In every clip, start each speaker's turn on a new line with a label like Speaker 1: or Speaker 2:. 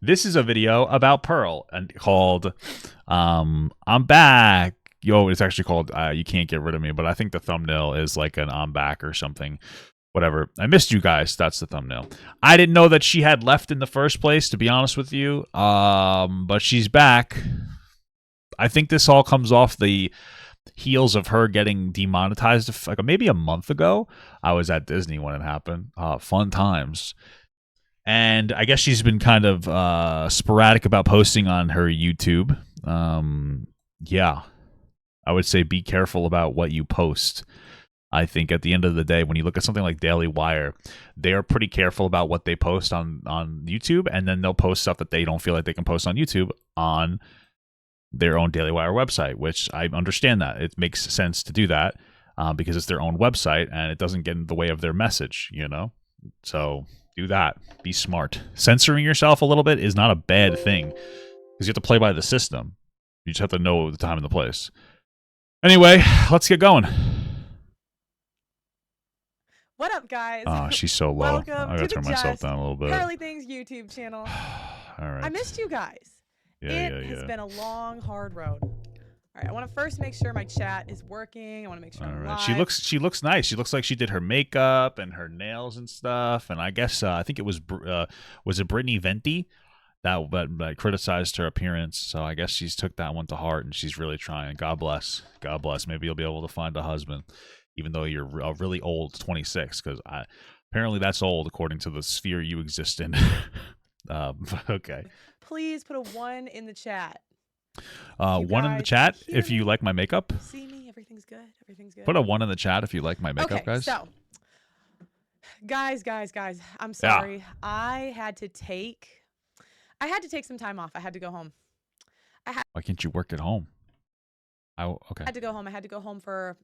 Speaker 1: This is a video about Pearl and called I'm back. Yo, it's actually called You Can't Get Rid of Me, but I think the thumbnail is like an I'm back or something. Whatever. I missed you guys. That's the thumbnail. I didn't know that she had left in the first place, to be honest with you. But she's back. I think this all comes off the heels of her getting demonetized like maybe a month ago. I was at Disney when it happened. Fun times. And I guess she's been kind of sporadic about posting on her YouTube. Yeah. I would say be careful about what you post. I think at the end of the day, when you look at something like Daily Wire, they are pretty careful about what they post on YouTube, and then they'll post stuff that they don't feel like they can post on YouTube on their own Daily Wire website, which I understand that. It makes sense to do that because it's their own website, and it doesn't get in the way of their message, you know? So do that. Be smart. Censoring yourself a little bit is not a bad thing because you have to play by the system. You just have to know the time and the place. Anyway, let's get going.
Speaker 2: What up, guys?
Speaker 1: Oh, she's so low.
Speaker 2: Welcome
Speaker 1: I gotta turn myself down a little bit.
Speaker 2: JustPearlyThings YouTube channel.
Speaker 1: All right.
Speaker 2: I missed you guys. It has been a long, hard road. All right, I want to first make sure my chat is working. I want to make sure I'm live.
Speaker 1: She looks nice. She looks like she did her makeup and her nails and stuff. And I guess I think it was it Brittany Venti that criticized her appearance. So I guess she's took that one to heart and she's really trying. God bless. God bless. Maybe you'll be able to find a husband, even though you're really old, 26, because apparently that's old according to the sphere you exist in. Okay.
Speaker 2: Please put a 1 in the chat.
Speaker 1: 1 in the chat if you like my makeup.
Speaker 2: See me? Everything's good. Everything's good.
Speaker 1: Put a 1 in the chat if you like my makeup, guys.
Speaker 2: So, guys, I'm sorry. Yeah. I had to take some time off. I had to go home.
Speaker 1: Why can't you work at home? Okay.
Speaker 2: I had to go home. I had to go home for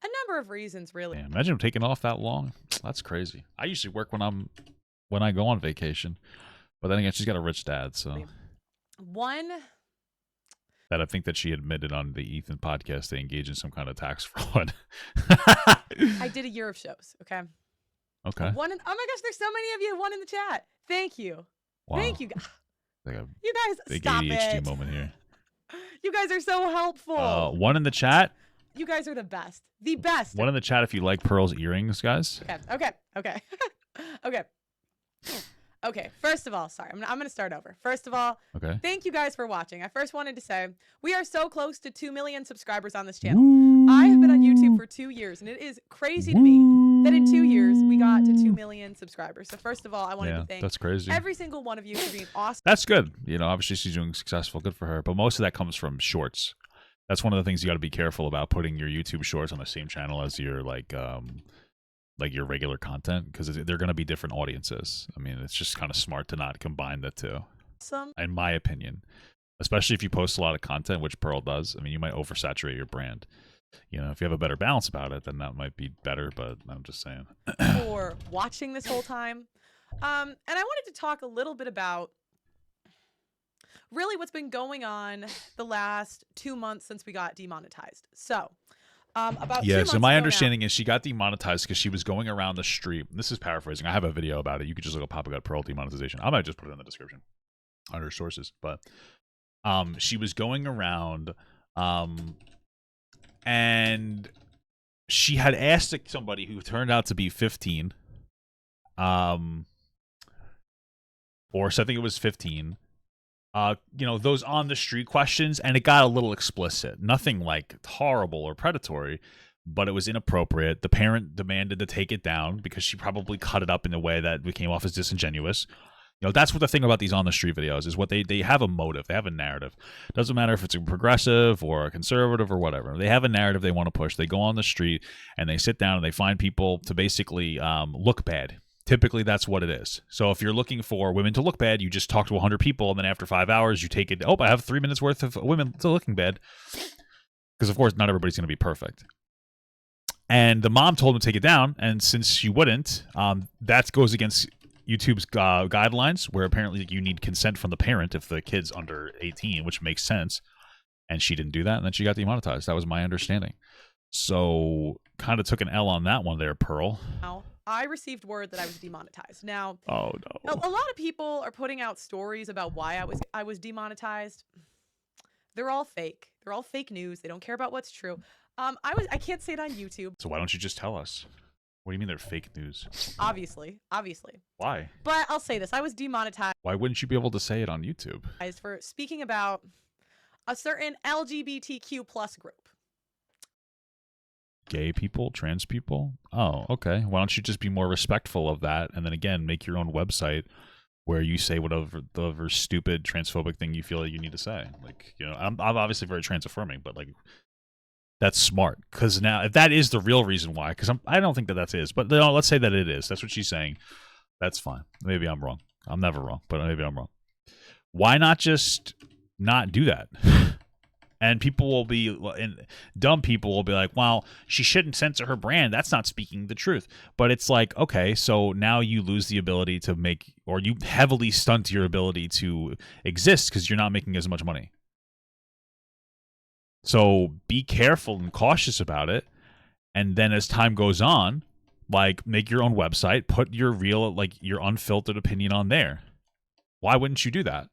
Speaker 2: a number of reasons, really.
Speaker 1: Yeah, imagine taking off that long. That's crazy. I usually work when I go on vacation, but then again, she's got a rich dad, so. That I think that she admitted on the Ethan podcast they engage in some kind of tax fraud.
Speaker 2: I did a year of shows. Okay.
Speaker 1: Okay.
Speaker 2: Oh my gosh, there's so many of you. 1 in the chat. Thank you.
Speaker 1: Wow.
Speaker 2: Thank you.
Speaker 1: Like
Speaker 2: you guys,
Speaker 1: big
Speaker 2: stop
Speaker 1: ADHD
Speaker 2: it.
Speaker 1: moment here.
Speaker 2: You guys are so helpful.
Speaker 1: 1 in the chat.
Speaker 2: You guys are the best. The best.
Speaker 1: 1 in the chat if you like Pearl's earrings, guys.
Speaker 2: Okay. Okay, first of all, sorry, I'm going to start over. First of all, Thank you guys for watching. I first wanted to say, we are so close to 2 million subscribers on this channel. Woo. I have been on YouTube for 2 years, and it is crazy to me that in 2 years, we got to 2 million subscribers. So first of all, I wanted to thank
Speaker 1: that's crazy.
Speaker 2: Every single one of you for being awesome.
Speaker 1: That's good. You know, obviously she's doing successful. Good for her. But most of that comes from shorts. That's one of the things you got to be careful about, putting your YouTube shorts on the same channel as your like your regular content, because they're going to be different audiences. I mean, it's just kind of smart to not combine the two, in my opinion, especially if you post a lot of content, which Pearl does. I mean, you might oversaturate your brand. You know, if you have a better balance about it, then that might be better, but I'm just saying.
Speaker 2: For watching this whole time. And I wanted to talk a little bit about really what's been going on the last 2 months since we got demonetized. So, about 2 months
Speaker 1: so my
Speaker 2: ago
Speaker 1: understanding is she got demonetized because she was going around the street. This is paraphrasing. I have a video about it. You could just look up Papa Got Pearl demonetization. I might just put it in the description under sources. But she was going around and she had asked somebody who turned out to be 15, or so I think it was 15, you know, those on the street questions, and it got a little explicit. Nothing like horrible or predatory, but it was inappropriate. The parent demanded to take it down because she probably cut it up in a way that came off as disingenuous. You know, that's what the thing about these on the street videos is, what they have a motive, they have a narrative. Doesn't matter if it's a progressive or a conservative or whatever. They have a narrative they want to push. They go on the street and they sit down and they find people to basically look bad. Typically, that's what it is. So if you're looking for women to look bad, you just talk to 100 people, and then after 5 hours, you take it. Oh, I have 3 minutes worth of women looking bad. Because, of course, not everybody's going to be perfect. And the mom told him to take it down, and since she wouldn't, that goes against YouTube's guidelines, where apparently you need consent from the parent if the kid's under 18, which makes sense. And she didn't do that, and then she got demonetized. That was my understanding. So kind of took an L on that one there, Pearl.
Speaker 2: I received word that I was demonetized. Now,
Speaker 1: oh no,
Speaker 2: a lot of people are putting out stories about why I was demonetized. They're all fake. They're all fake news. They don't care about what's true. I can't say it on YouTube.
Speaker 1: So why don't you just tell us? What do you mean they're fake news?
Speaker 2: Obviously.
Speaker 1: Why?
Speaker 2: But I'll say this. I was demonetized.
Speaker 1: Why wouldn't you be able to say it on YouTube?
Speaker 2: For speaking about a certain LGBTQ plus group.
Speaker 1: Gay people, trans people? Oh, okay. Why don't you just be more respectful of that, and then again, make your own website where you say whatever stupid transphobic thing you feel like you need to say. Like, you know, I'm obviously very trans affirming, but like, that's smart, because now if that is the real reason why, because I don't think that is, but no, let's say that it is. That's what she's saying. That's fine. Maybe I'm wrong. I'm never wrong, but maybe I'm wrong. Why not just not do that? And people will be, and dumb people will be like, well, she shouldn't censor her brand. That's not speaking the truth. But it's like, okay, so now you lose the ability to make, or you heavily stunt your ability to exist because you're not making as much money. So be careful and cautious about it. And then as time goes on, like, make your own website, put your real, like, your unfiltered opinion on there. Why wouldn't you do that?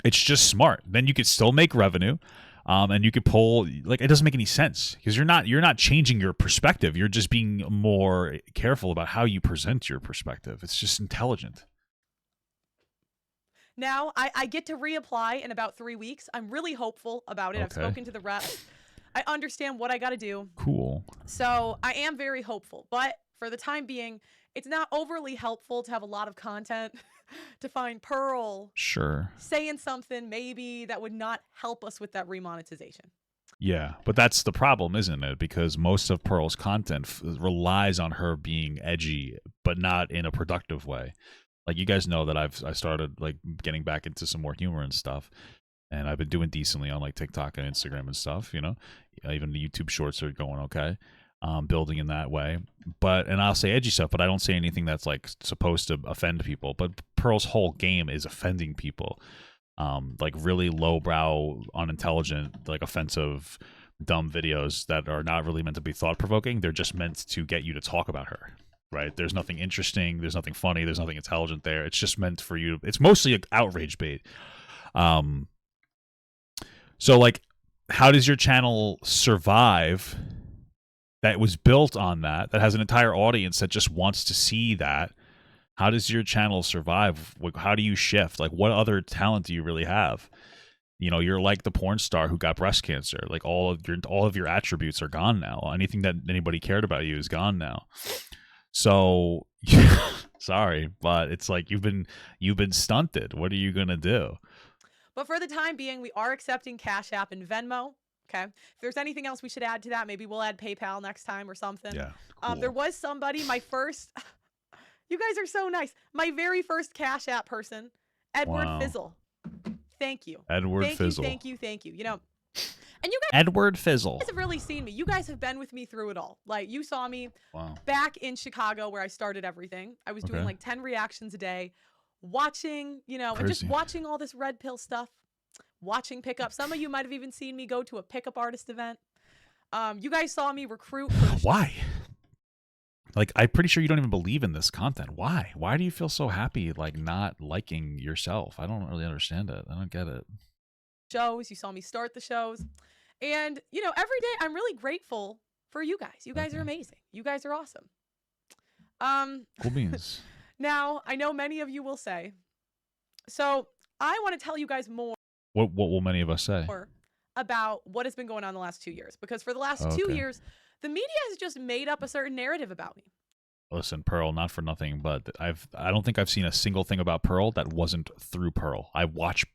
Speaker 1: It's just smart. Then you could still make revenue, and you could pull, like, it doesn't make any sense because you're not changing your perspective. You're just being more careful about how you present your perspective. It's just intelligent.
Speaker 2: Now, I get to reapply in about 3 weeks. I'm really hopeful about it. Okay. I've spoken to the rep. I understand what I got to do.
Speaker 1: Cool.
Speaker 2: So I am very hopeful. But for the time being, it's not overly helpful to have a lot of content to find Pearl saying something maybe that would not help us with that remonetization.
Speaker 1: Yeah, but that's the problem, isn't it? Because most of Pearl's content relies on her being edgy, but not in a productive way. Like, you guys know that I started, like, getting back into some more humor and stuff, and I've been doing decently on, like, TikTok and Instagram and stuff, you know? Even the YouTube shorts are going okay, building in that way. And I'll say edgy stuff, but I don't say anything that's, like, supposed to offend people. But Pearl's whole game is offending people. Like, really lowbrow, unintelligent, like, offensive, dumb videos that are not really meant to be thought-provoking. They're just meant to get you to talk about her. Right? There's nothing interesting. There's nothing funny. There's nothing intelligent there. It's just meant for you. It's mostly an outrage bait. So, like, how does your channel survive that was built on that has an entire audience that just wants to see that? How does your channel survive? How do you shift? Like, what other talent do you really have? You know, you're like the porn star who got breast cancer. Like, all of your attributes are gone now. Anything that anybody cared about you is gone now. So, sorry, but it's like you've been stunted. What are you gonna do?
Speaker 2: But for the time being, we are accepting Cash App and Venmo. Okay. If there's anything else we should add to that, maybe we'll add PayPal next time or something.
Speaker 1: Yeah. Cool.
Speaker 2: There was somebody, my first. You guys are so nice. My very first Cash App person, Edward Fizzle. Thank you.
Speaker 1: Edward Fizzle.
Speaker 2: Thank you. You know. And you guys,
Speaker 1: Edward Fizzle.
Speaker 2: You guys have really seen me. You guys have been with me through it all. Like, you saw me back in Chicago where I started everything. I was doing like 10 reactions a day, watching, you know, and just watching all this red pill stuff, watching pickup. Some of you might have even seen me go to a pickup artist event. You guys saw me recruit.
Speaker 1: Why? Like, I'm pretty sure you don't even believe in this content. Why? Why do you feel so happy, like, not liking yourself? I don't really understand it. I don't get it.
Speaker 2: Shows. You saw me start the shows. And, you know, every day I'm really grateful for you guys. You guys are amazing. You guys are awesome.
Speaker 1: Cool beans.
Speaker 2: Now, I know many of you will say, so I want to tell you guys more.
Speaker 1: What will many of us say?
Speaker 2: About what has been going on the last 2 years. Because for the last 2 years, the media has just made up a certain narrative about me.
Speaker 1: Listen, Pearl, not for nothing, but I don't think I've seen a single thing about Pearl that wasn't through Pearl. I watch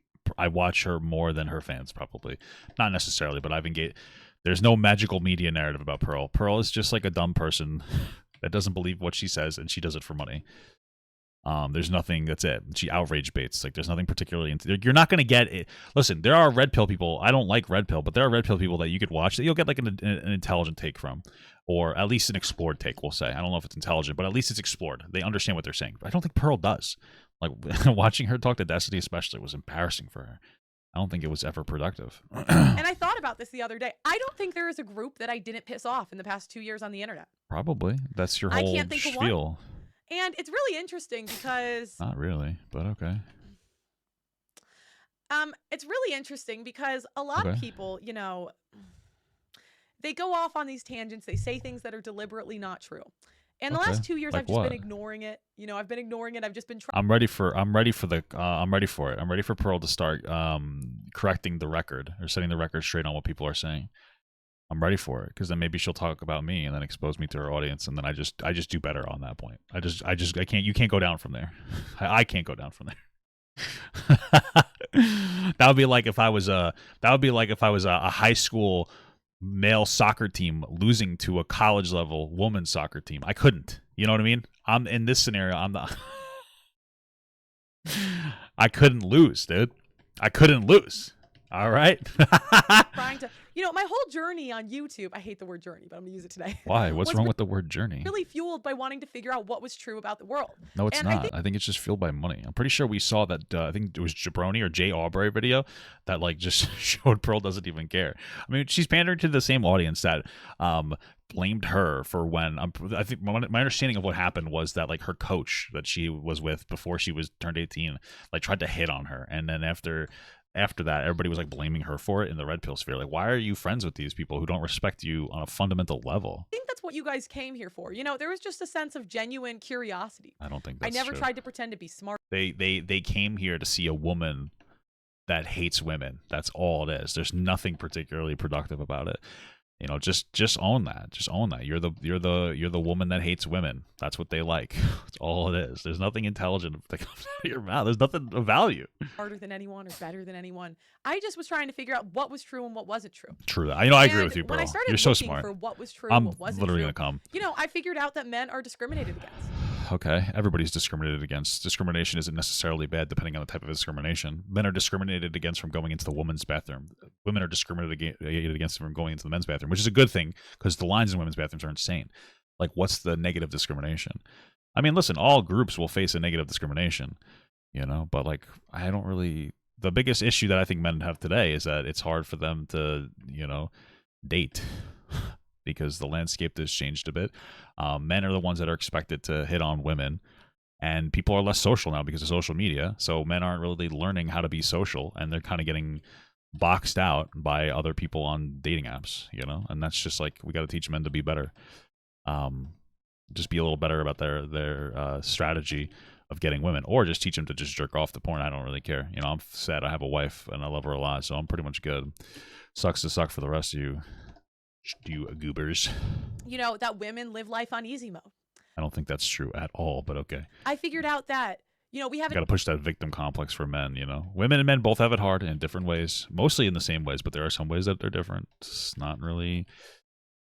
Speaker 1: her more than her fans, probably. Not necessarily, but I've engaged. There's no magical media narrative about Pearl. Pearl is just like a dumb person that doesn't believe what she says, and she does it for money. There's nothing. That's it. She outrage baits. Like, there's nothing particularly. You're not going to get it. Listen, there are red pill people. I don't like red pill, but there are red pill people that you could watch that you'll get like an intelligent take from, or at least an explored take. We'll say. I don't know if it's intelligent, but at least it's explored. They understand what they're saying. But I don't think Pearl does. Like, watching her talk to Destiny, especially, was embarrassing for her. I don't think it was ever productive.
Speaker 2: And I thought about this the other day. I don't think there is a group that I didn't piss off in the past 2 years on the internet.
Speaker 1: Probably. That's your whole spiel.
Speaker 2: And it's really interesting because...
Speaker 1: Not really, but okay.
Speaker 2: It's really interesting because a lot of people, you know, they go off on these tangents. They say things that are deliberately not true. And the last 2 years, I've just been ignoring it. You know, I've been ignoring it. I've just been trying.
Speaker 1: I'm ready for it. I'm ready for Pearl to start correcting the record or setting the record straight on what people are saying. I'm ready for it because then maybe she'll talk about me and then expose me to her audience, and then I just do better on that point. I can't. You can't go down from there. I can't go down from there. That would be like if I was a high school male soccer team losing to a college level women's soccer team. I couldn't. You know what I mean? I'm in this scenario. I couldn't lose, dude. I couldn't lose. All right.
Speaker 2: Trying to, you know, my whole journey on YouTube. I hate the word journey, but I'm gonna use it today.
Speaker 1: Why? What's wrong with the word journey?
Speaker 2: Really fueled by wanting to figure out what was true about the world.
Speaker 1: No, it's not. I think it's just fueled by money. I'm pretty sure we saw that. I think it was Jabroni or Jay Aubrey video that like just showed Pearl doesn't even care. I mean, she's pandering to the same audience that blamed her for when I think my understanding of what happened was that like her coach that she was with before she was turned 18 like tried to hit on her, and then after that, everybody was like blaming her for it in the red pill sphere. Like, why are you friends with these people who don't respect you on a fundamental level?
Speaker 2: I think that's what you guys came here for. You know, there was just a sense of genuine curiosity.
Speaker 1: I don't think that's
Speaker 2: I never
Speaker 1: true.
Speaker 2: tried to pretend to be smart.
Speaker 1: They came here to see a woman that hates women. That's all it is. There's nothing particularly productive about it. You know, just own that. Just own that. You're the woman that hates women. That's what they like. That's all it is. There's nothing intelligent that comes out of your mouth. There's nothing of value.
Speaker 2: Harder than anyone or better than anyone. I just was trying to figure out what was true and what wasn't true.
Speaker 1: True. I agree with you, bro.
Speaker 2: When I started
Speaker 1: You're so
Speaker 2: looking
Speaker 1: smart.
Speaker 2: for what was true and what wasn't
Speaker 1: literally
Speaker 2: true,
Speaker 1: gonna come.
Speaker 2: You know, I figured out that men are discriminated against.
Speaker 1: Okay, everybody's discriminated against. Discrimination isn't necessarily bad depending on the type of discrimination. Men are discriminated against from going into the woman's bathroom. Women are discriminated against from going into the men's bathroom, which is a good thing because the lines in women's bathrooms are insane. Like, what's the negative discrimination? I mean, listen, all groups will face a negative discrimination, you know, but like, I don't really... The biggest issue that I think men have today is that it's hard for them to, you know, date because the landscape has changed a bit. Men are the ones that are expected to hit on women, and people are less social now because of social media. So men aren't really learning how to be social, and they're kind of getting boxed out by other people on dating apps, you know? And that's just like, we got to teach men to be better. Just be a little better about their strategy of getting women, or just teach them to just jerk off to porn. I don't really care. You know, I'm sad. I have a wife and I love her a lot, so I'm pretty much good. Sucks to suck for the rest of you goobers.
Speaker 2: You know, that women live life on easy mode.
Speaker 1: I don't think that's true at all, but okay.
Speaker 2: I figured out that, you know, we haven't...
Speaker 1: Got to push that victim complex for men, you know. Women and men both have it hard in different ways, mostly in the same ways, but there are some ways that they're different. It's not really...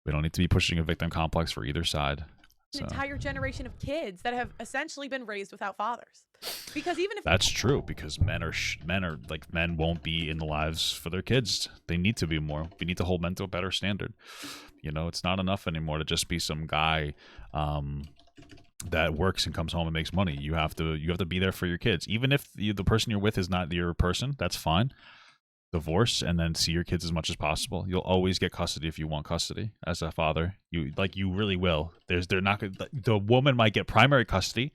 Speaker 1: We don't need to be pushing a victim complex for either side.
Speaker 2: An entire generation of kids that have essentially been raised without fathers. Because even if...
Speaker 1: That's true, because men won't be in the lives for their kids. They need to be more. We need to hold men to a better standard. You know, it's not enough anymore to just be some guy that works and comes home and makes money. You have to be there for your kids. Even if the person you're with is not your person, that's fine. Divorce and then see your kids as much as possible. You'll always get custody if you want custody as a father. You really will. The woman might get primary custody.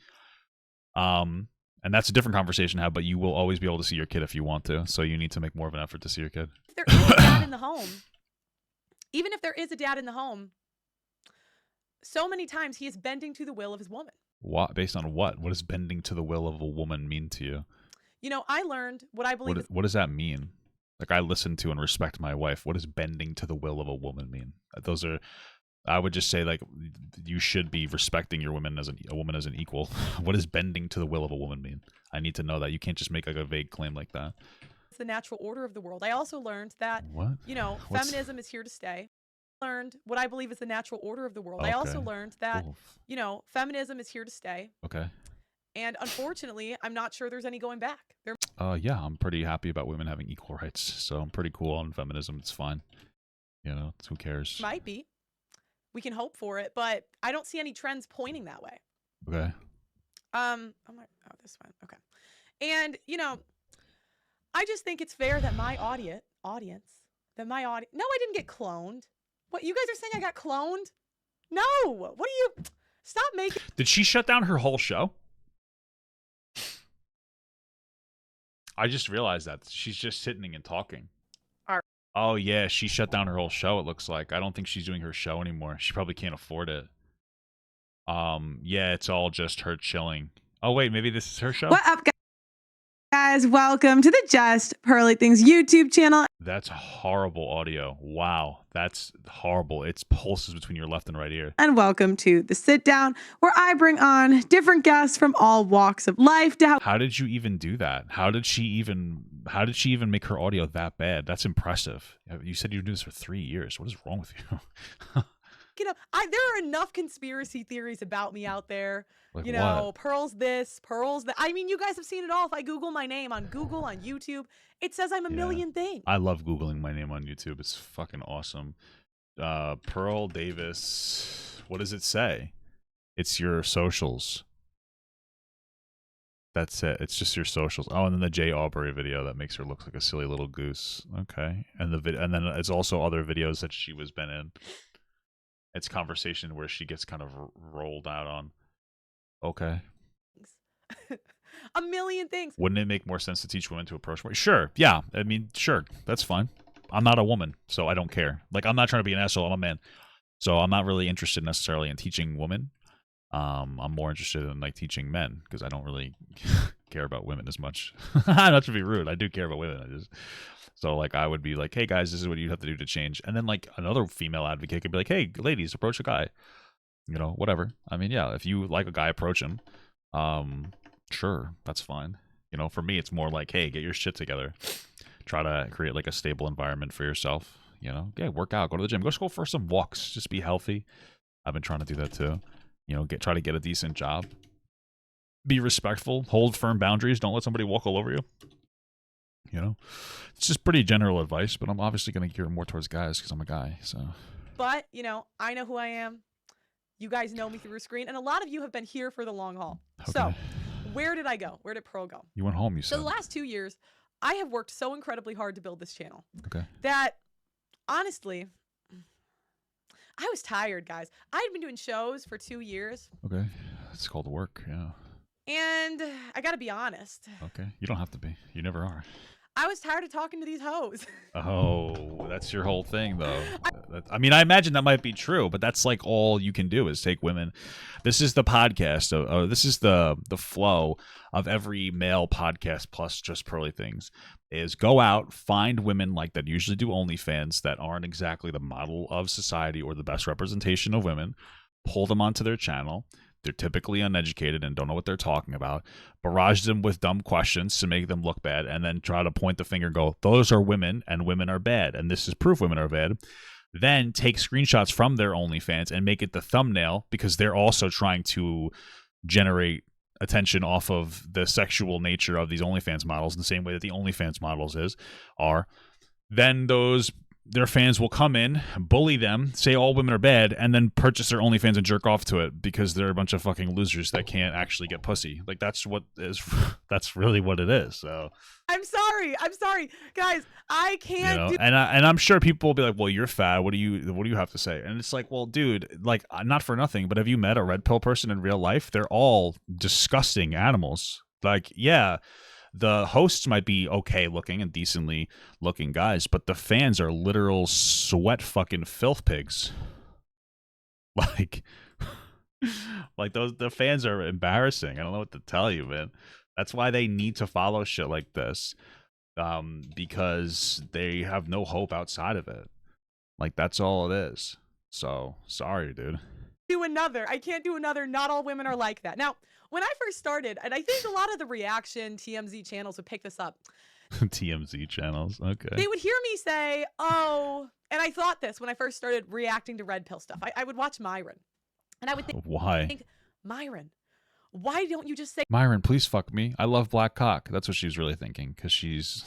Speaker 1: And that's a different conversation to have, but you will always be able to see your kid if you want to. So you need to make more of an effort to see your kid.
Speaker 2: There is a dad in the home. Even if there is a dad in the home, so many times he is bending to the will of his woman.
Speaker 1: What? Based on what? What does bending to the will of a woman mean to you?
Speaker 2: You know, I learned what I believe.
Speaker 1: What does that mean? Like, I listen to and respect my wife. What does bending to the will of a woman mean? I would just say, like, you should be respecting your woman as a woman as an equal. What does bending to the will of a woman mean? I need to know that. You can't just make like a vague claim like that.
Speaker 2: It's the natural order of the world. I also learned that, you know, feminism is here to stay. I learned what I believe is the natural order of the world. Okay. I also learned that, you know, feminism is here to stay. Okay. And unfortunately, I'm not sure there's any going back.
Speaker 1: Yeah, I'm pretty happy about women having equal rights. So I'm pretty cool on feminism. It's fine. You know, who cares?
Speaker 2: Might be. We can hope for it, but I don't see any trends pointing that way.
Speaker 1: Okay.
Speaker 2: Oh, this one. Okay. And, you know, I just think it's fair that my audience, no, I didn't get cloned. What, you guys are saying I got cloned? No, what are you, stop making.
Speaker 1: Did she shut down her whole show? I just realized that. She's just sitting and talking. Oh, yeah, she shut down her whole show, it looks like. I don't think she's doing her show anymore. She probably can't afford it. Yeah, it's all just her chilling. Oh, wait, maybe this is her show?
Speaker 2: What up, guys? Welcome to the Just Pearly Things YouTube channel.
Speaker 1: That's horrible audio. Wow, that's horrible. It's pulses between your left and right ear.
Speaker 2: And welcome to the Sit Down, where I bring on different guests from all walks of life to help.
Speaker 1: How did you even do that? How did she even make her audio that bad? That's impressive. You said you were doing this for 3 years. What is wrong with you?
Speaker 2: You know, there are enough conspiracy theories about me out there.
Speaker 1: Like
Speaker 2: you know,
Speaker 1: what?
Speaker 2: Pearl's this, Pearl's that. I mean, you guys have seen it all. If I Google my name on Google, on YouTube, it says I'm a million things.
Speaker 1: I love Googling my name on YouTube. It's fucking awesome. Pearl Davis. What does it say? It's your socials. That's it. It's just your socials. Oh, and then the Jay Aubrey video that makes her look like a silly little goose. Okay, and and then it's also other videos that she was been in. It's conversation where she gets kind of rolled out on. Okay.
Speaker 2: A million things.
Speaker 1: Wouldn't it make more sense to teach women to approach more? Sure. Yeah. I mean, sure. That's fine. I'm not a woman, so I don't care. Like, I'm not trying to be an asshole. I'm a man. So I'm not really interested necessarily in teaching women. I'm more interested in, like, teaching men because I don't really care about women as much. Not to be rude. I do care about women. So, like, I would be like, hey, guys, this is what you have to do to change. And then, like, another female advocate could be like, hey, ladies, approach a guy. You know, whatever. I mean, yeah, if you like a guy, approach him. Sure, that's fine. You know, for me, it's more like, hey, get your shit together. Try to create, like, a stable environment for yourself. You know, yeah, work out, go to the gym. Go for some walks. Just be healthy. I've been trying to do that, too. You know, try to get a decent job. Be respectful. Hold firm boundaries. Don't let somebody walk all over you. You know, it's just pretty general advice, but I'm obviously going to gear more towards guys because I'm a guy. So,
Speaker 2: but you know, I know who I am. You guys know me through a screen, and a lot of you have been here for the long haul. Okay. So, where did I go? Where did Pearl go?
Speaker 1: You went home. You said.
Speaker 2: So the last 2 years, I have worked so incredibly hard to build this channel.
Speaker 1: Okay.
Speaker 2: That honestly, I was tired, guys. I had been doing shows for 2 years.
Speaker 1: Okay, it's called work. Yeah.
Speaker 2: And I got to be honest.
Speaker 1: Okay, you don't have to be. You never are.
Speaker 2: I was tired of talking to these hoes.
Speaker 1: Oh, that's your whole thing, though. I mean, I imagine that might be true, but that's like all you can do is take women. This is the podcast. This is the flow of every male podcast plus Just Pearly Things. Is go out, find women like that usually do OnlyFans that aren't exactly the model of society or the best representation of women, pull them onto their channel. They're typically uneducated and don't know what they're talking about. Barrage them with dumb questions to make them look bad, and then try to point the finger and go, those are women, and women are bad, and this is proof women are bad. Then take screenshots from their OnlyFans and make it the thumbnail because they're also trying to generate attention off of the sexual nature of these OnlyFans models in the same way that the OnlyFans models are. Then their fans will come in, bully them, say all women are bad, and then purchase their OnlyFans and jerk off to it because they're a bunch of fucking losers that can't actually get pussy. Like that's really what it is. So
Speaker 2: I'm sorry, guys. I can't.
Speaker 1: And I'm sure people will be like, "Well, you're fat. What do you have to say?" And it's like, "Well, dude, like not for nothing, but have you met a red pill person in real life? They're all disgusting animals. Like, yeah." The hosts might be okay looking and decently looking guys, but the fans are literal sweat fucking filth pigs. Like the fans are embarrassing. I don't know what to tell you, man. That's why they need to follow shit like this, because they have no hope outside of it. Like that's all it is. So sorry, dude.
Speaker 2: I can't do another. Not all women are like that. Now, when I first started, and I think a lot of the reaction TMZ channels would pick this up.
Speaker 1: TMZ channels, okay.
Speaker 2: They would hear me say, oh, and I thought this when I first started reacting to red pill stuff. I would watch Myron, and I would think, Myron, why don't you just say,
Speaker 1: Myron, please fuck me. I love black cock. That's what she's really thinking, because she's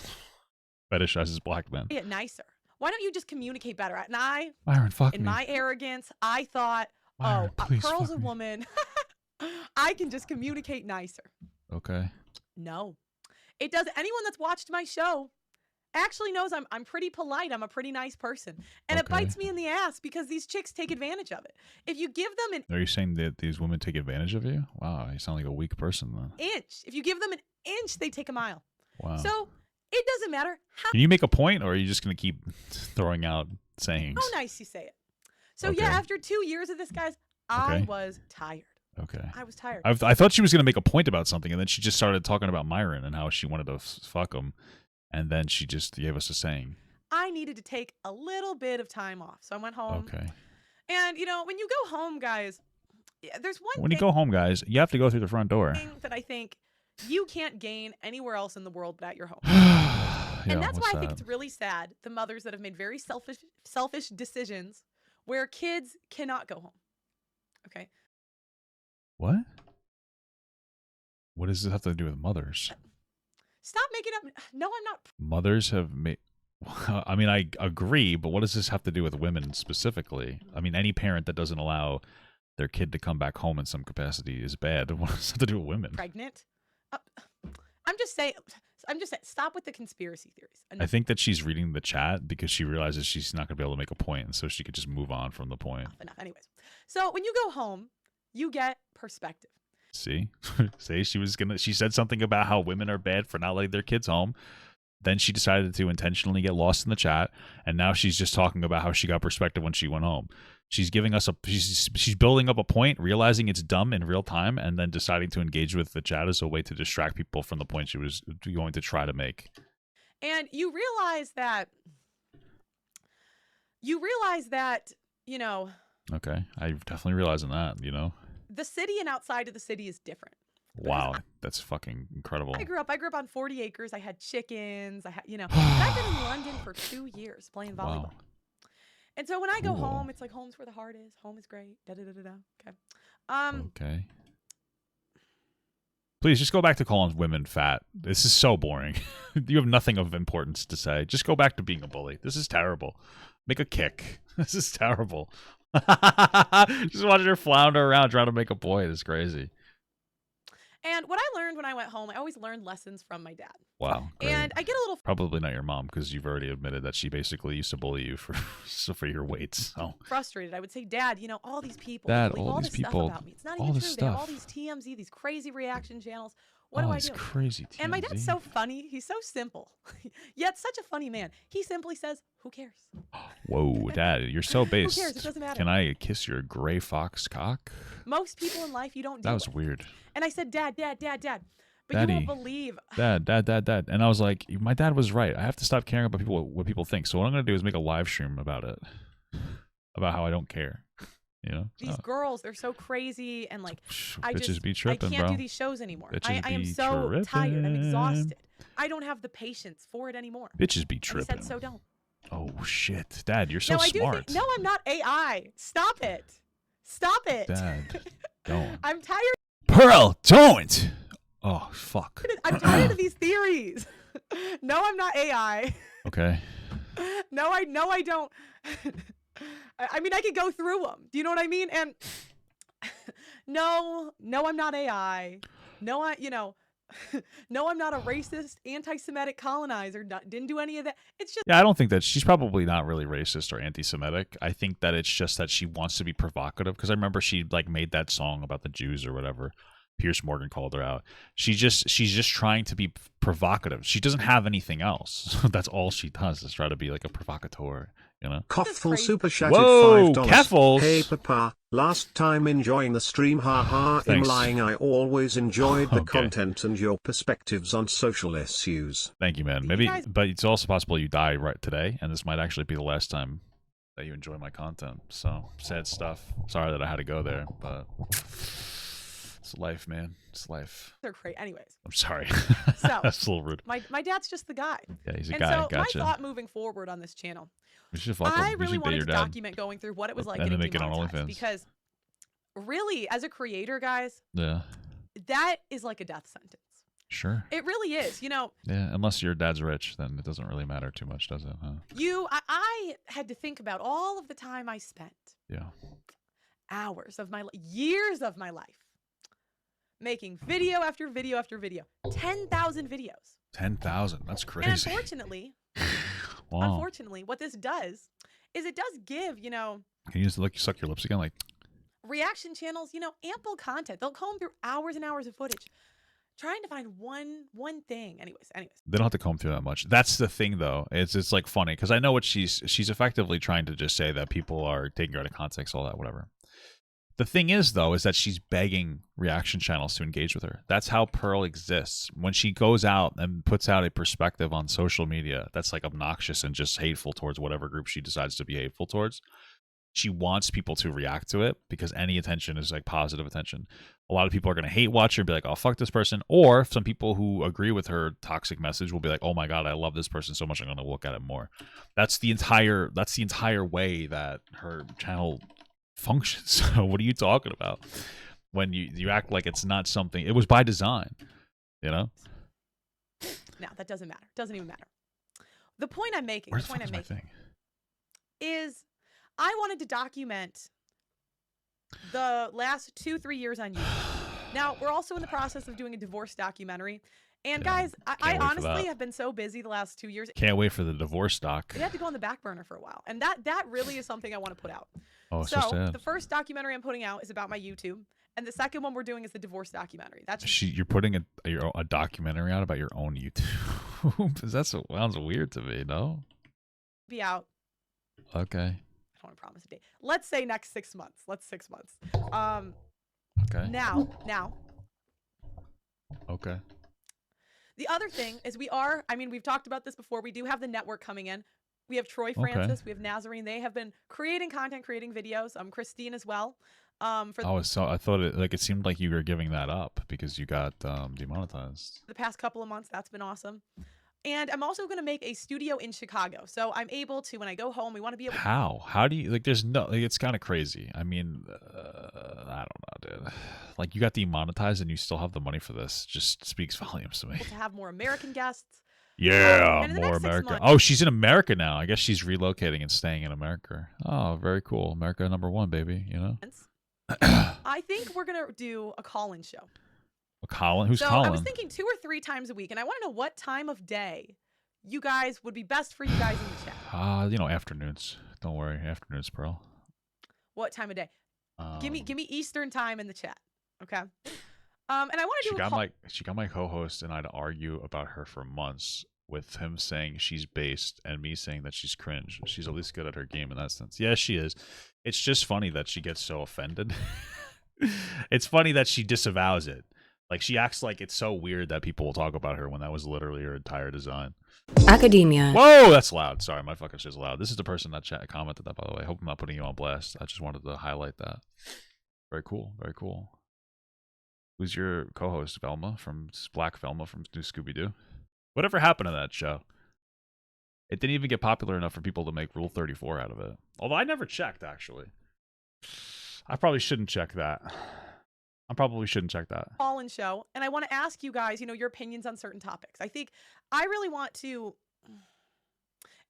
Speaker 1: fetishizes black men.
Speaker 2: It nicer. Why don't you just communicate better? And
Speaker 1: Myron, fuck me.
Speaker 2: In my arrogance, I thought, Myron, Pearl's a woman. I can just communicate nicer.
Speaker 1: Okay.
Speaker 2: No. It does. Anyone that's watched my show actually knows I'm pretty polite. I'm a pretty nice person. And it bites me in the ass because these chicks take advantage of it. If you give them an
Speaker 1: Are you saying that these women take advantage of you? Wow, you sound like a weak person then.
Speaker 2: inch. If you give them an inch, they take a mile.
Speaker 1: Wow.
Speaker 2: So it doesn't matter how.
Speaker 1: Can you make a point, or are you just going to keep throwing out sayings?
Speaker 2: How nice you say it. So yeah, after 2 years of this, guys, I was tired.
Speaker 1: Okay.
Speaker 2: I was tired.
Speaker 1: I thought she was going to make a point about something, and then she just started talking about Myron and how she wanted to fuck him, and then she just gave us a saying.
Speaker 2: I needed to take a little bit of time off, so I went home.
Speaker 1: Okay.
Speaker 2: And, you know, when you go home, guys, there's one
Speaker 1: When you go home, guys, you have to go through the front door.
Speaker 2: thing that I think you can't gain anywhere else in the world but at your home.
Speaker 1: Yeah,
Speaker 2: and that's why I think it's really sad, the mothers that have made very selfish decisions where kids cannot go home. Okay.
Speaker 1: What? What does this have to do with mothers?
Speaker 2: Stop making up. No, I'm not.
Speaker 1: Mothers have made... I mean, I agree, but what does this have to do with women specifically? I mean, any parent that doesn't allow their kid to come back home in some capacity is bad. What does this have to do with women?
Speaker 2: Pregnant? I'm just saying, stop with the conspiracy theories.
Speaker 1: I think that she's reading the chat because she realizes she's not going to be able to make a point, and so she could just move on from the point.
Speaker 2: Enough. Anyways, so when you go home, you get perspective.
Speaker 1: See? See, she said something about how women are bad for not letting their kids home. Then she decided to intentionally get lost in the chat, and now she's just talking about how she got perspective when she went home. She's giving us she's building up a point, realizing it's dumb in real time, and then deciding to engage with the chat as a way to distract people from the point she was going to try to make.
Speaker 2: And you realize that, you know.
Speaker 1: Okay, I'm definitely realizing that, you know.
Speaker 2: The city and outside of the city is different.
Speaker 1: Wow, that's fucking incredible.
Speaker 2: I grew up on 40 acres. I had chickens. I've been in London for 2 years playing volleyball. Wow. And so when I go home, it's like home's where the heart is. Home is great. Okay.
Speaker 1: Okay. Please just go back to calling women fat. This is so boring. You have nothing of importance to say. Just go back to being a bully. This is terrible. Make a kick. This is terrible. Just watching her flounder around trying to make a point is crazy.
Speaker 2: And what I learned when I went home, I always learned lessons from my dad.
Speaker 1: Wow. Great.
Speaker 2: And I get a little...
Speaker 1: Probably not your mom, because you've already admitted that she basically used to bully you for your weights. So.
Speaker 2: Frustrated. I would say, Dad, you know, all these people.
Speaker 1: Dad,
Speaker 2: all these people. Stuff about me. It's not even true. They have all these TMZ, these crazy reaction channels. What do I do?
Speaker 1: Crazy TMZ.
Speaker 2: And my dad's so funny. He's so simple. Yet such a funny man. He simply says, who cares?
Speaker 1: Whoa, Dad, you're so based.
Speaker 2: Who cares? It doesn't matter.
Speaker 1: Can I kiss your gray fox cock?
Speaker 2: Most people in life, you don't do
Speaker 1: That was weird.
Speaker 2: And I said, Dad. But
Speaker 1: Daddy,
Speaker 2: you won't believe.
Speaker 1: Dad. And I was like, my dad was right. I have to stop caring about what people think. So what I'm going to do is make a live stream about it. About how I don't care. You know?
Speaker 2: These girls, they're so crazy. And like, I
Speaker 1: can't
Speaker 2: do these shows anymore. I am so tired. I'm exhausted. I don't have the patience for it anymore.
Speaker 1: Bitches be tripping.
Speaker 2: He said, so don't.
Speaker 1: Oh, shit. Dad, you're so smart.
Speaker 2: No, I'm not AI. Stop it.
Speaker 1: Dad, don't.
Speaker 2: I'm tired.
Speaker 1: Pearl, don't. Oh, fuck.
Speaker 2: I'm tired of these theories. No, I'm not AI.
Speaker 1: Okay.
Speaker 2: No, I don't. I mean, I could go through them. Do you know what I mean? And no, I'm not AI. No, no, I'm not a racist, anti-Semitic colonizer. Didn't do any of that. It's just...
Speaker 1: Yeah, I don't think that she's probably not really racist or anti-Semitic. I think that it's just that she wants to be provocative, because I remember she like made that song about the Jews or whatever. Pierce Morgan called her out. She's just trying to be provocative. She doesn't have anything else. That's all she does, is try to be like a provocateur, you know?
Speaker 3: Coffle super chatted
Speaker 1: $5.
Speaker 3: Caffles. Hey Papa, last time enjoying the stream, haha. I'm lying. I always enjoyed the content and your perspectives on social issues.
Speaker 1: Thank you, man. Maybe, but it's also possible you die right today, and this might actually be the last time that you enjoy my content. So sad stuff. Sorry that I had to go there, but it's life, man. It's life.
Speaker 2: They're great. Anyways.
Speaker 1: I'm sorry.
Speaker 2: So
Speaker 1: that's a little rude.
Speaker 2: My dad's just the guy.
Speaker 1: Yeah, he's a guy.
Speaker 2: So
Speaker 1: gotcha.
Speaker 2: my thought moving forward on this channel,
Speaker 1: I
Speaker 2: really wanted to document going through what it was like getting demonetized, because really, as a creator, guys, that is like a death sentence.
Speaker 1: Sure.
Speaker 2: It really is. You know.
Speaker 1: Yeah, unless your dad's rich, then it doesn't really matter too much, does it? Huh?
Speaker 2: I had to think about all of the time I spent.
Speaker 1: Yeah.
Speaker 2: Hours of my years of my life making video after video after video. 10,000 videos.
Speaker 1: 10,000. That's crazy.
Speaker 2: And unfortunately,
Speaker 1: wow.
Speaker 2: Unfortunately, what this does is it does give, you know.
Speaker 1: Can you just suck your lips again? Like
Speaker 2: reaction channels, you know, ample content. They'll comb through hours and hours of footage trying to find one thing. Anyways.
Speaker 1: They don't have to comb through that much. That's the thing, though. It's like funny because I know what she's effectively trying to just say that people are taking her out of context, all that, whatever. The thing is, though, is that she's begging reaction channels to engage with her. That's how Pearl exists. When she goes out and puts out a perspective on social media that's like obnoxious and just hateful towards whatever group she decides to be hateful towards, she wants people to react to it because any attention is like positive attention. A lot of people are going to hate watch her and be like, oh, fuck this person. Or some people who agree with her toxic message will be like, oh my God, I love this person so much, I'm going to look at it more. That's the entire way that her channel functions. So what are you talking about when you act like it's not something? It was by design, you know.
Speaker 2: No, that doesn't matter. Doesn't even matter. The point I'm making is I wanted to document the last 2-3 years on YouTube. Now we're also in the process of doing a divorce documentary. And guys, I honestly have been so busy the last 2 years.
Speaker 1: Can't wait for the divorce doc.
Speaker 2: It had to go on the back burner for a while. And that really is something I want to put out.
Speaker 1: Oh, so sad.
Speaker 2: The first documentary I'm putting out is about my YouTube. And the second one we're doing is the divorce documentary.
Speaker 1: You're putting a documentary out about your own YouTube? That sounds weird to me, no?
Speaker 2: Be out.
Speaker 1: Okay.
Speaker 2: I don't want to promise a date. Let's say next 6 months. Let's 6 months.
Speaker 1: Okay.
Speaker 2: Now.
Speaker 1: Okay.
Speaker 2: The other thing is we've talked about this before. We do have the network coming in. We have Troy Francis. We have Nazarene. They have been creating content, creating videos. Christine as well. I
Speaker 1: thought it seemed like you were giving that up because you got demonetized.
Speaker 2: The past couple of months, that's been awesome. And I'm also going to make a studio in Chicago. So I'm able to, when I go home, we want to be able to...
Speaker 1: How do you, there's no, it's kind of crazy. I mean, I don't know, dude. Like, you got demonetized and you still have the money for this. Just speaks volumes to me.
Speaker 2: To have more American guests.
Speaker 1: Yeah, more America. Oh, she's in America now. I guess she's relocating and staying in America. Oh, very cool. America #1, baby, you know?
Speaker 2: I think we're going to do a call-in show.
Speaker 1: Colin? Who's Colin?
Speaker 2: I was thinking 2 or 3 times a week, and I want to know what time of day you guys would be best for you guys in the chat.
Speaker 1: Afternoons. Don't worry, afternoons, Pearl.
Speaker 2: What time of day? Give me Eastern time in the chat, okay? And I want to do a call.
Speaker 1: She got my co-host and I to argue about her for months, with him saying she's based and me saying that she's cringe. She's at least good at her game in that sense. Yeah, she is. It's just funny that she gets so offended. It's funny that she disavows it. Like, she acts like it's so weird that people will talk about her when that was literally her entire design.
Speaker 4: Academia.
Speaker 1: Whoa, that's loud. Sorry, my fucking shit's loud. This is the person that commented that, by the way. I hope I'm not putting you on blast. I just wanted to highlight that. Very cool. Very cool. Who's your co-host, Velma from Black Velma from New Scooby-Doo? Whatever happened to that show? It didn't even get popular enough for people to make Rule 34 out of it. Although I never checked, actually. I probably shouldn't check that.
Speaker 2: Call-in show, and I want to ask you guys, your opinions on certain topics. I think I really want to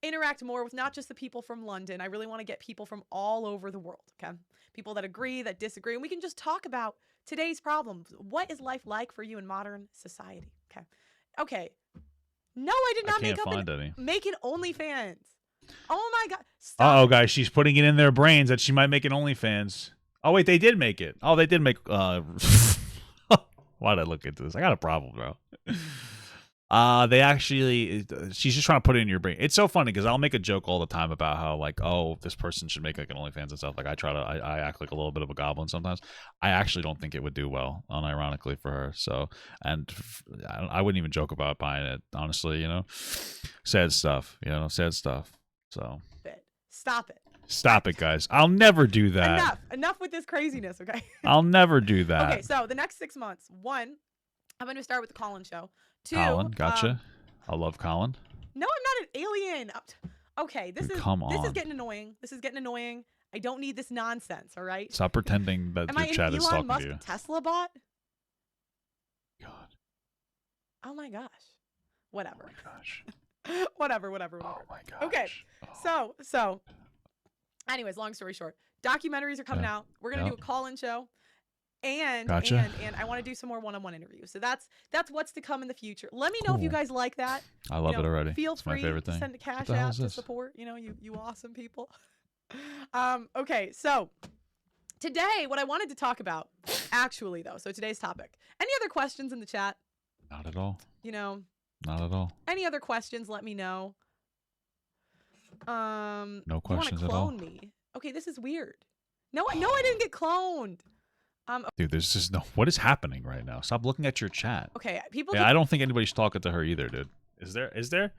Speaker 2: interact more with not just the people from London. I really want to get people from all over the world, okay? People that agree, that disagree, and we can just talk about today's problems. What is life like for you in modern society, okay? Okay. No, I did not make an OnlyFans. Oh my God. Stop.
Speaker 1: Uh-oh, guys, she's putting it in their brains that she might make an OnlyFans. Oh, wait, they did make it. Oh, they did make... Why'd I look into this? I got a problem, bro. They actually... She's just trying to put it in your brain. It's so funny because I'll make a joke all the time about how, like, oh, this person should make, like, an OnlyFans and stuff. Like, I act like a little bit of a goblin sometimes. I actually don't think it would do well, unironically, for her. So, and I wouldn't even joke about buying it, honestly, Sad stuff, sad stuff. So...
Speaker 2: Stop it.
Speaker 1: Stop it, guys. I'll never do that.
Speaker 2: Enough with this craziness, okay?
Speaker 1: I'll never do that.
Speaker 2: Okay, so the next 6 months. 1, I'm going to start with the Colin show. 2,
Speaker 1: Colin, gotcha. I love Colin.
Speaker 2: No, I'm not an alien. Okay, this is getting annoying. I don't need this nonsense, all right?
Speaker 1: Stop pretending that your chat is talking to you.
Speaker 2: Tesla bot?
Speaker 1: God.
Speaker 2: Oh my gosh. Whatever.
Speaker 1: Oh my gosh.
Speaker 2: Whatever.
Speaker 1: Oh my gosh.
Speaker 2: Okay, so... Anyways, long story short, documentaries are coming out. We're going to do a call-in show. And
Speaker 1: Gotcha.
Speaker 2: and I want to do some more one-on-one interviews. So that's what's to come in the future. Let me know if you
Speaker 1: Cool.
Speaker 2: guys like that.
Speaker 1: I love it already.
Speaker 2: Feel
Speaker 1: It's my
Speaker 2: free
Speaker 1: favorite
Speaker 2: to
Speaker 1: thing.
Speaker 2: send a cash
Speaker 1: What the hell
Speaker 2: app
Speaker 1: is
Speaker 2: to
Speaker 1: this?
Speaker 2: support, you awesome people. Okay, so today what I wanted to talk about, actually though, so today's topic. Any other questions in the chat?
Speaker 1: Not at all.
Speaker 2: Not
Speaker 1: at all.
Speaker 2: Any other questions? Let me know.
Speaker 1: No questions
Speaker 2: you
Speaker 1: at all.
Speaker 2: want to clone me? Okay, this is weird. No, I didn't get cloned.
Speaker 1: Dude, there's just no. What is happening right now? Stop looking at your chat.
Speaker 2: Okay, people.
Speaker 1: Yeah, I don't think anybody's talking to her either, dude. Is there?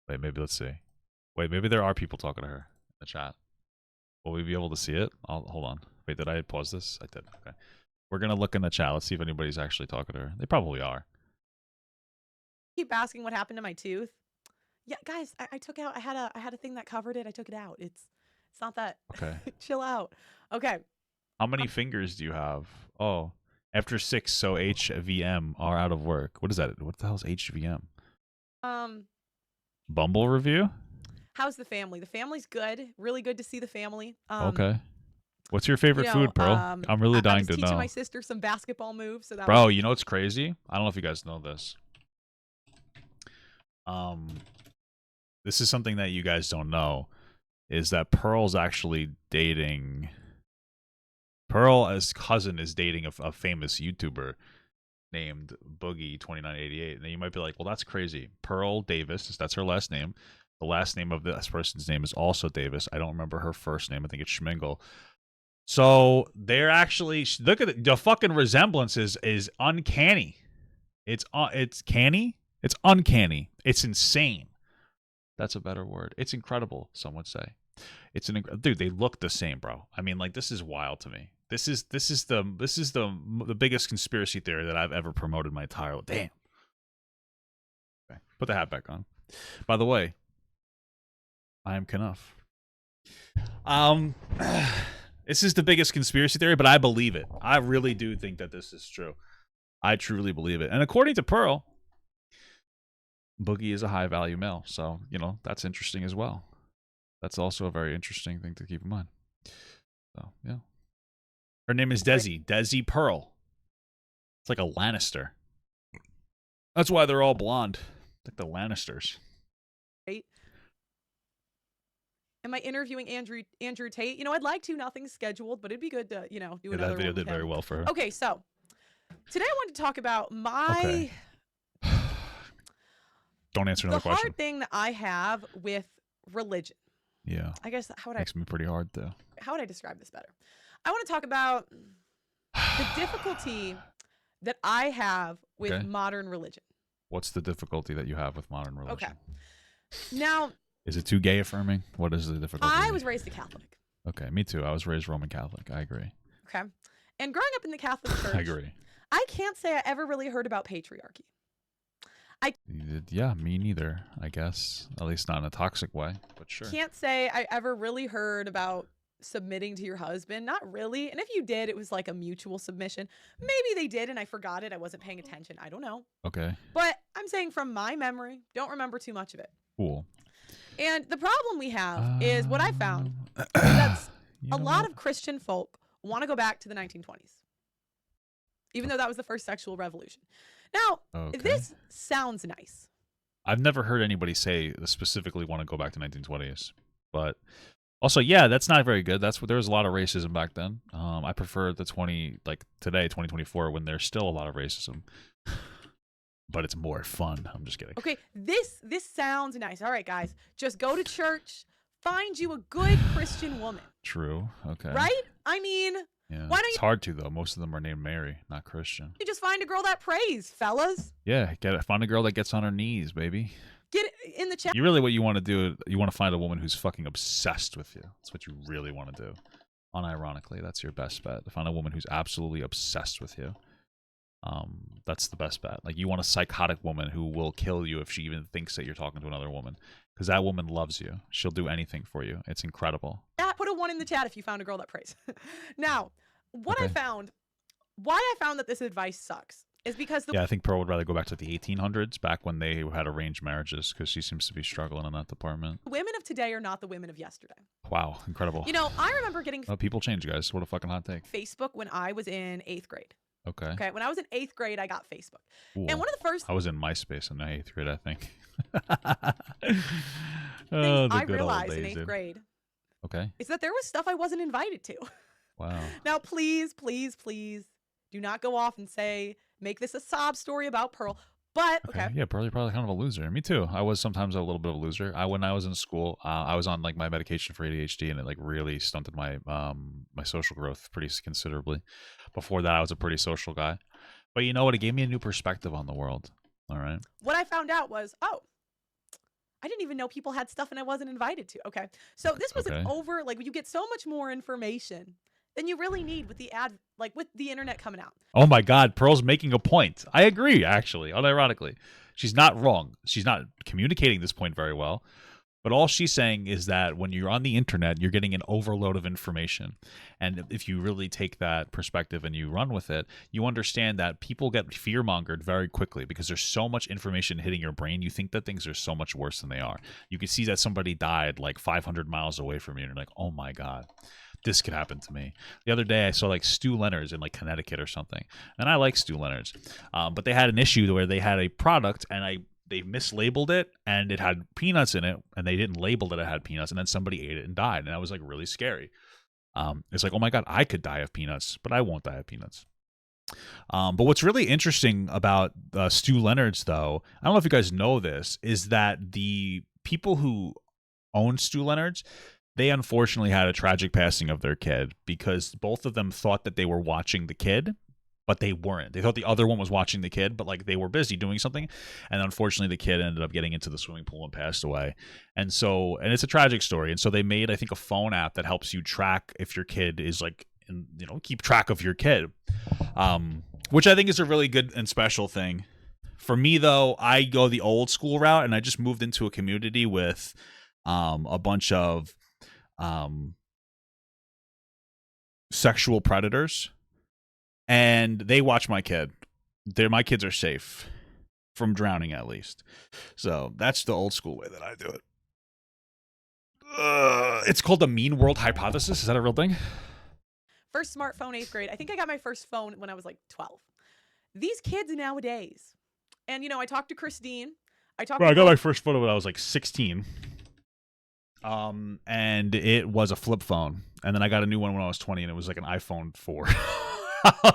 Speaker 1: Wait, maybe let's see. Wait, maybe there are people talking to her in the chat. Will we be able to see it? Hold on. Wait, did I pause this? I did. Okay. We're gonna look in the chat. Let's see if anybody's actually talking to her. They probably are.
Speaker 2: Keep asking what happened to my tooth. Yeah, guys, I took out. I had a thing that covered it. I took it out. It's not that.
Speaker 1: Okay.
Speaker 2: Chill out. Okay.
Speaker 1: How many fingers do you have? Oh, after 6, so HVM are out of work. What is that? What the hell is HVM? Bumble review?
Speaker 2: How's the family? The family's good. Really good to see the family.
Speaker 1: Okay. What's your favorite food, Pearl? I'm really dying to know.
Speaker 2: I was teaching my sister some basketball moves. So that
Speaker 1: Bro, you know what's crazy? I don't know if you guys know this. This is something that you guys don't know, is that Pearl's actually dating... Pearl, as cousin, is dating a famous YouTuber named Boogie2988. And then you might be like, well, that's crazy. Pearl Davis, that's her last name. The last name of this person's name is also Davis. I don't remember her first name. I think it's Schmingle. So they're actually, look at it. The fucking resemblance is uncanny. It's canny. It's uncanny. It's insane. That's a better word. It's incredible, some would say. Dude, they look the same, bro. I mean, like, this is wild to me. This is the biggest conspiracy theory that I've ever promoted my entire life. Damn. Okay, put the hat back on. By the way, I am Knuff. This is the biggest conspiracy theory, but I believe it. I really do think that this is true. I truly believe it. And according to Pearl, Boogie is a high-value male, so, that's interesting as well. That's also a very interesting thing to keep in mind. So, yeah. Her name is Desi. Desi Pearl. It's like a Lannister. That's why they're all blonde. Like the Lannisters.
Speaker 2: Right. Am I interviewing Andrew Tate? I'd like to. Nothing's scheduled, but it'd be good to, do another
Speaker 1: that video
Speaker 2: one
Speaker 1: did very well for her.
Speaker 2: Okay, so today I wanted to talk about my...
Speaker 1: Okay. Don't answer another question.
Speaker 2: The hard thing that I have with religion.
Speaker 1: Yeah.
Speaker 2: I guess,
Speaker 1: Makes me pretty hard, though.
Speaker 2: How would I describe this better? I want to talk about the difficulty that I have with modern religion.
Speaker 1: What's the difficulty that you have with modern religion?
Speaker 2: Okay. Now...
Speaker 1: Is it too gay affirming? What is the difficulty?
Speaker 2: I was raised a Catholic.
Speaker 1: Okay, me too. I was raised Roman Catholic. I agree.
Speaker 2: Okay. And growing up in the Catholic Church...
Speaker 1: I agree.
Speaker 2: I can't say I ever really heard about patriarchy.
Speaker 1: Yeah, me neither, I guess. At least not in a toxic way, but sure.
Speaker 2: Can't say I ever really heard about submitting to your husband. Not really. And if you did, it was like a mutual submission. Maybe they did and I forgot it. I wasn't paying attention. I don't know.
Speaker 1: Okay.
Speaker 2: But I'm saying from my memory, don't remember too much of it.
Speaker 1: Cool.
Speaker 2: And the problem we have is what I found is that a lot of Christian folk want to go back to the 1920s. Even though that was the first sexual revolution. Now, this sounds nice.
Speaker 1: I've never heard anybody say specifically want to go back to 1920s. But also, yeah, that's not very good. There was a lot of racism back then. I prefer the today, 2024, when there's still a lot of racism. But it's more fun. I'm just kidding.
Speaker 2: Okay, this sounds nice. All right, guys, just go to church, find you a good Christian woman.
Speaker 1: True. Okay.
Speaker 2: Right? I mean,
Speaker 1: yeah.
Speaker 2: Why don't
Speaker 1: it's hard to, though. Most of them are named Mary, not Christian.
Speaker 2: You just find a girl that prays, fellas.
Speaker 1: Yeah, find a girl that gets on her knees, baby.
Speaker 2: Get in the chat.
Speaker 1: What you want to do, you want to find a woman who's fucking obsessed with you. That's what you really want to do. Unironically, that's your best bet. To find a woman who's absolutely obsessed with you. That's the best bet. Like, you want a psychotic woman who will kill you if she even thinks that you're talking to another woman. Because that woman loves you. She'll do anything for you. It's incredible.
Speaker 2: Yeah, put a 1 in the chat if you found a girl that prays. Now, why I found that this advice sucks is because
Speaker 1: I think Pearl would rather go back to the 1800s, back when they had arranged marriages, because she seems to be struggling in that department.
Speaker 2: Women of today are not the women of yesterday.
Speaker 1: Wow, incredible.
Speaker 2: You know, I remember getting
Speaker 1: people change, guys. What a fucking hot take.
Speaker 2: Facebook when I was in 8th grade.
Speaker 1: Okay.
Speaker 2: When I was in 8th grade, I got Facebook.
Speaker 1: Cool.
Speaker 2: And one of the first...
Speaker 1: I was in MySpace in 8th grade, I think.
Speaker 2: I realized in 8th grade is that there was stuff I wasn't invited to.
Speaker 1: Wow.
Speaker 2: Now, please, please, please do not go off and make this a sob story about Pearl. But, okay.
Speaker 1: Yeah, Pearl, you're probably kind of a loser. Me too. I was sometimes a little bit of a loser. When I was in school, I was on like my medication for ADHD, and it like really stunted my my social growth pretty considerably. Before that, I was a pretty social guy. But you know what? It gave me a new perspective on the world. All right.
Speaker 2: What I found out was, I didn't even know people had stuff and I wasn't invited to. Okay. So this was you get so much more information than you really need with with the internet coming out.
Speaker 1: Oh my God, Pearl's making a point. I agree, actually, unironically. She's not wrong. She's not communicating this point very well. But all she's saying is that when you're on the internet, you're getting an overload of information. And if you really take that perspective and you run with it, you understand that people get fear-mongered very quickly because there's so much information hitting your brain. You think that things are so much worse than they are. You can see that somebody died like 500 miles away from you, and you're like, oh my God, this could happen to me. The other day, I saw like Stu Leonard's in like Connecticut or something. And I like Stu Leonard's. But they had an issue where they had a product, and they mislabeled it, and it had peanuts in it, and they didn't label that it had peanuts, and then somebody ate it and died, and that was like really scary. It's like, oh my God, I could die of peanuts, but I won't die of peanuts. But what's really interesting about Stu Leonard's, though, I don't know if you guys know this, is that the people who own Stu Leonard's, they unfortunately had a tragic passing of their kid because both of them thought that they were watching the kid, but they weren't. They thought the other one was watching the kid, but like they were busy doing something. And unfortunately, the kid ended up getting into the swimming pool and passed away. And it's a tragic story. And so they made, I think, a phone app that helps you track if your kid is like, keep track of your kid, which I think is a really good and special thing. For me, though, I go the old school route, and I just moved into a community with a bunch of sexual predators. And they watch my kid. My kids are safe from drowning, at least. So that's the old school way that I do it. It's called the mean world hypothesis. Is that a real thing?
Speaker 2: First smartphone, 8th grade. I think I got my first phone when I was like 12. These kids nowadays. And, I talked to Christine. I got my first phone when I was like 16.
Speaker 1: And it was a flip phone. And then I got a new one when I was 20, and it was like an iPhone 4.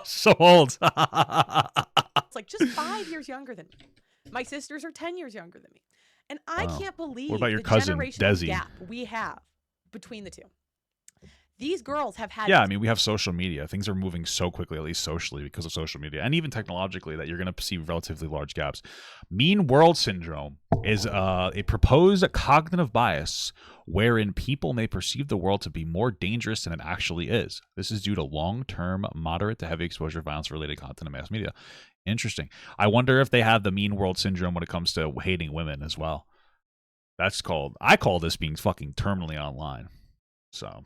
Speaker 1: So old.
Speaker 2: It's like just 5 years younger than me. My sisters are 10 years younger than me. And I can't believe
Speaker 1: what about your cousin, Desi?
Speaker 2: Gap we have between the two. These girls have had...
Speaker 1: Yeah, I mean, we have social media. Things are moving so quickly, at least socially, because of social media, and even technologically, that you're going to see relatively large gaps. Mean world syndrome is a proposed cognitive bias wherein people may perceive the world to be more dangerous than it actually is. This is due to long-term, moderate to heavy exposure violence-related content in mass media. Interesting. I wonder if they have the mean world syndrome when it comes to hating women as well. I call this being fucking terminally online. So...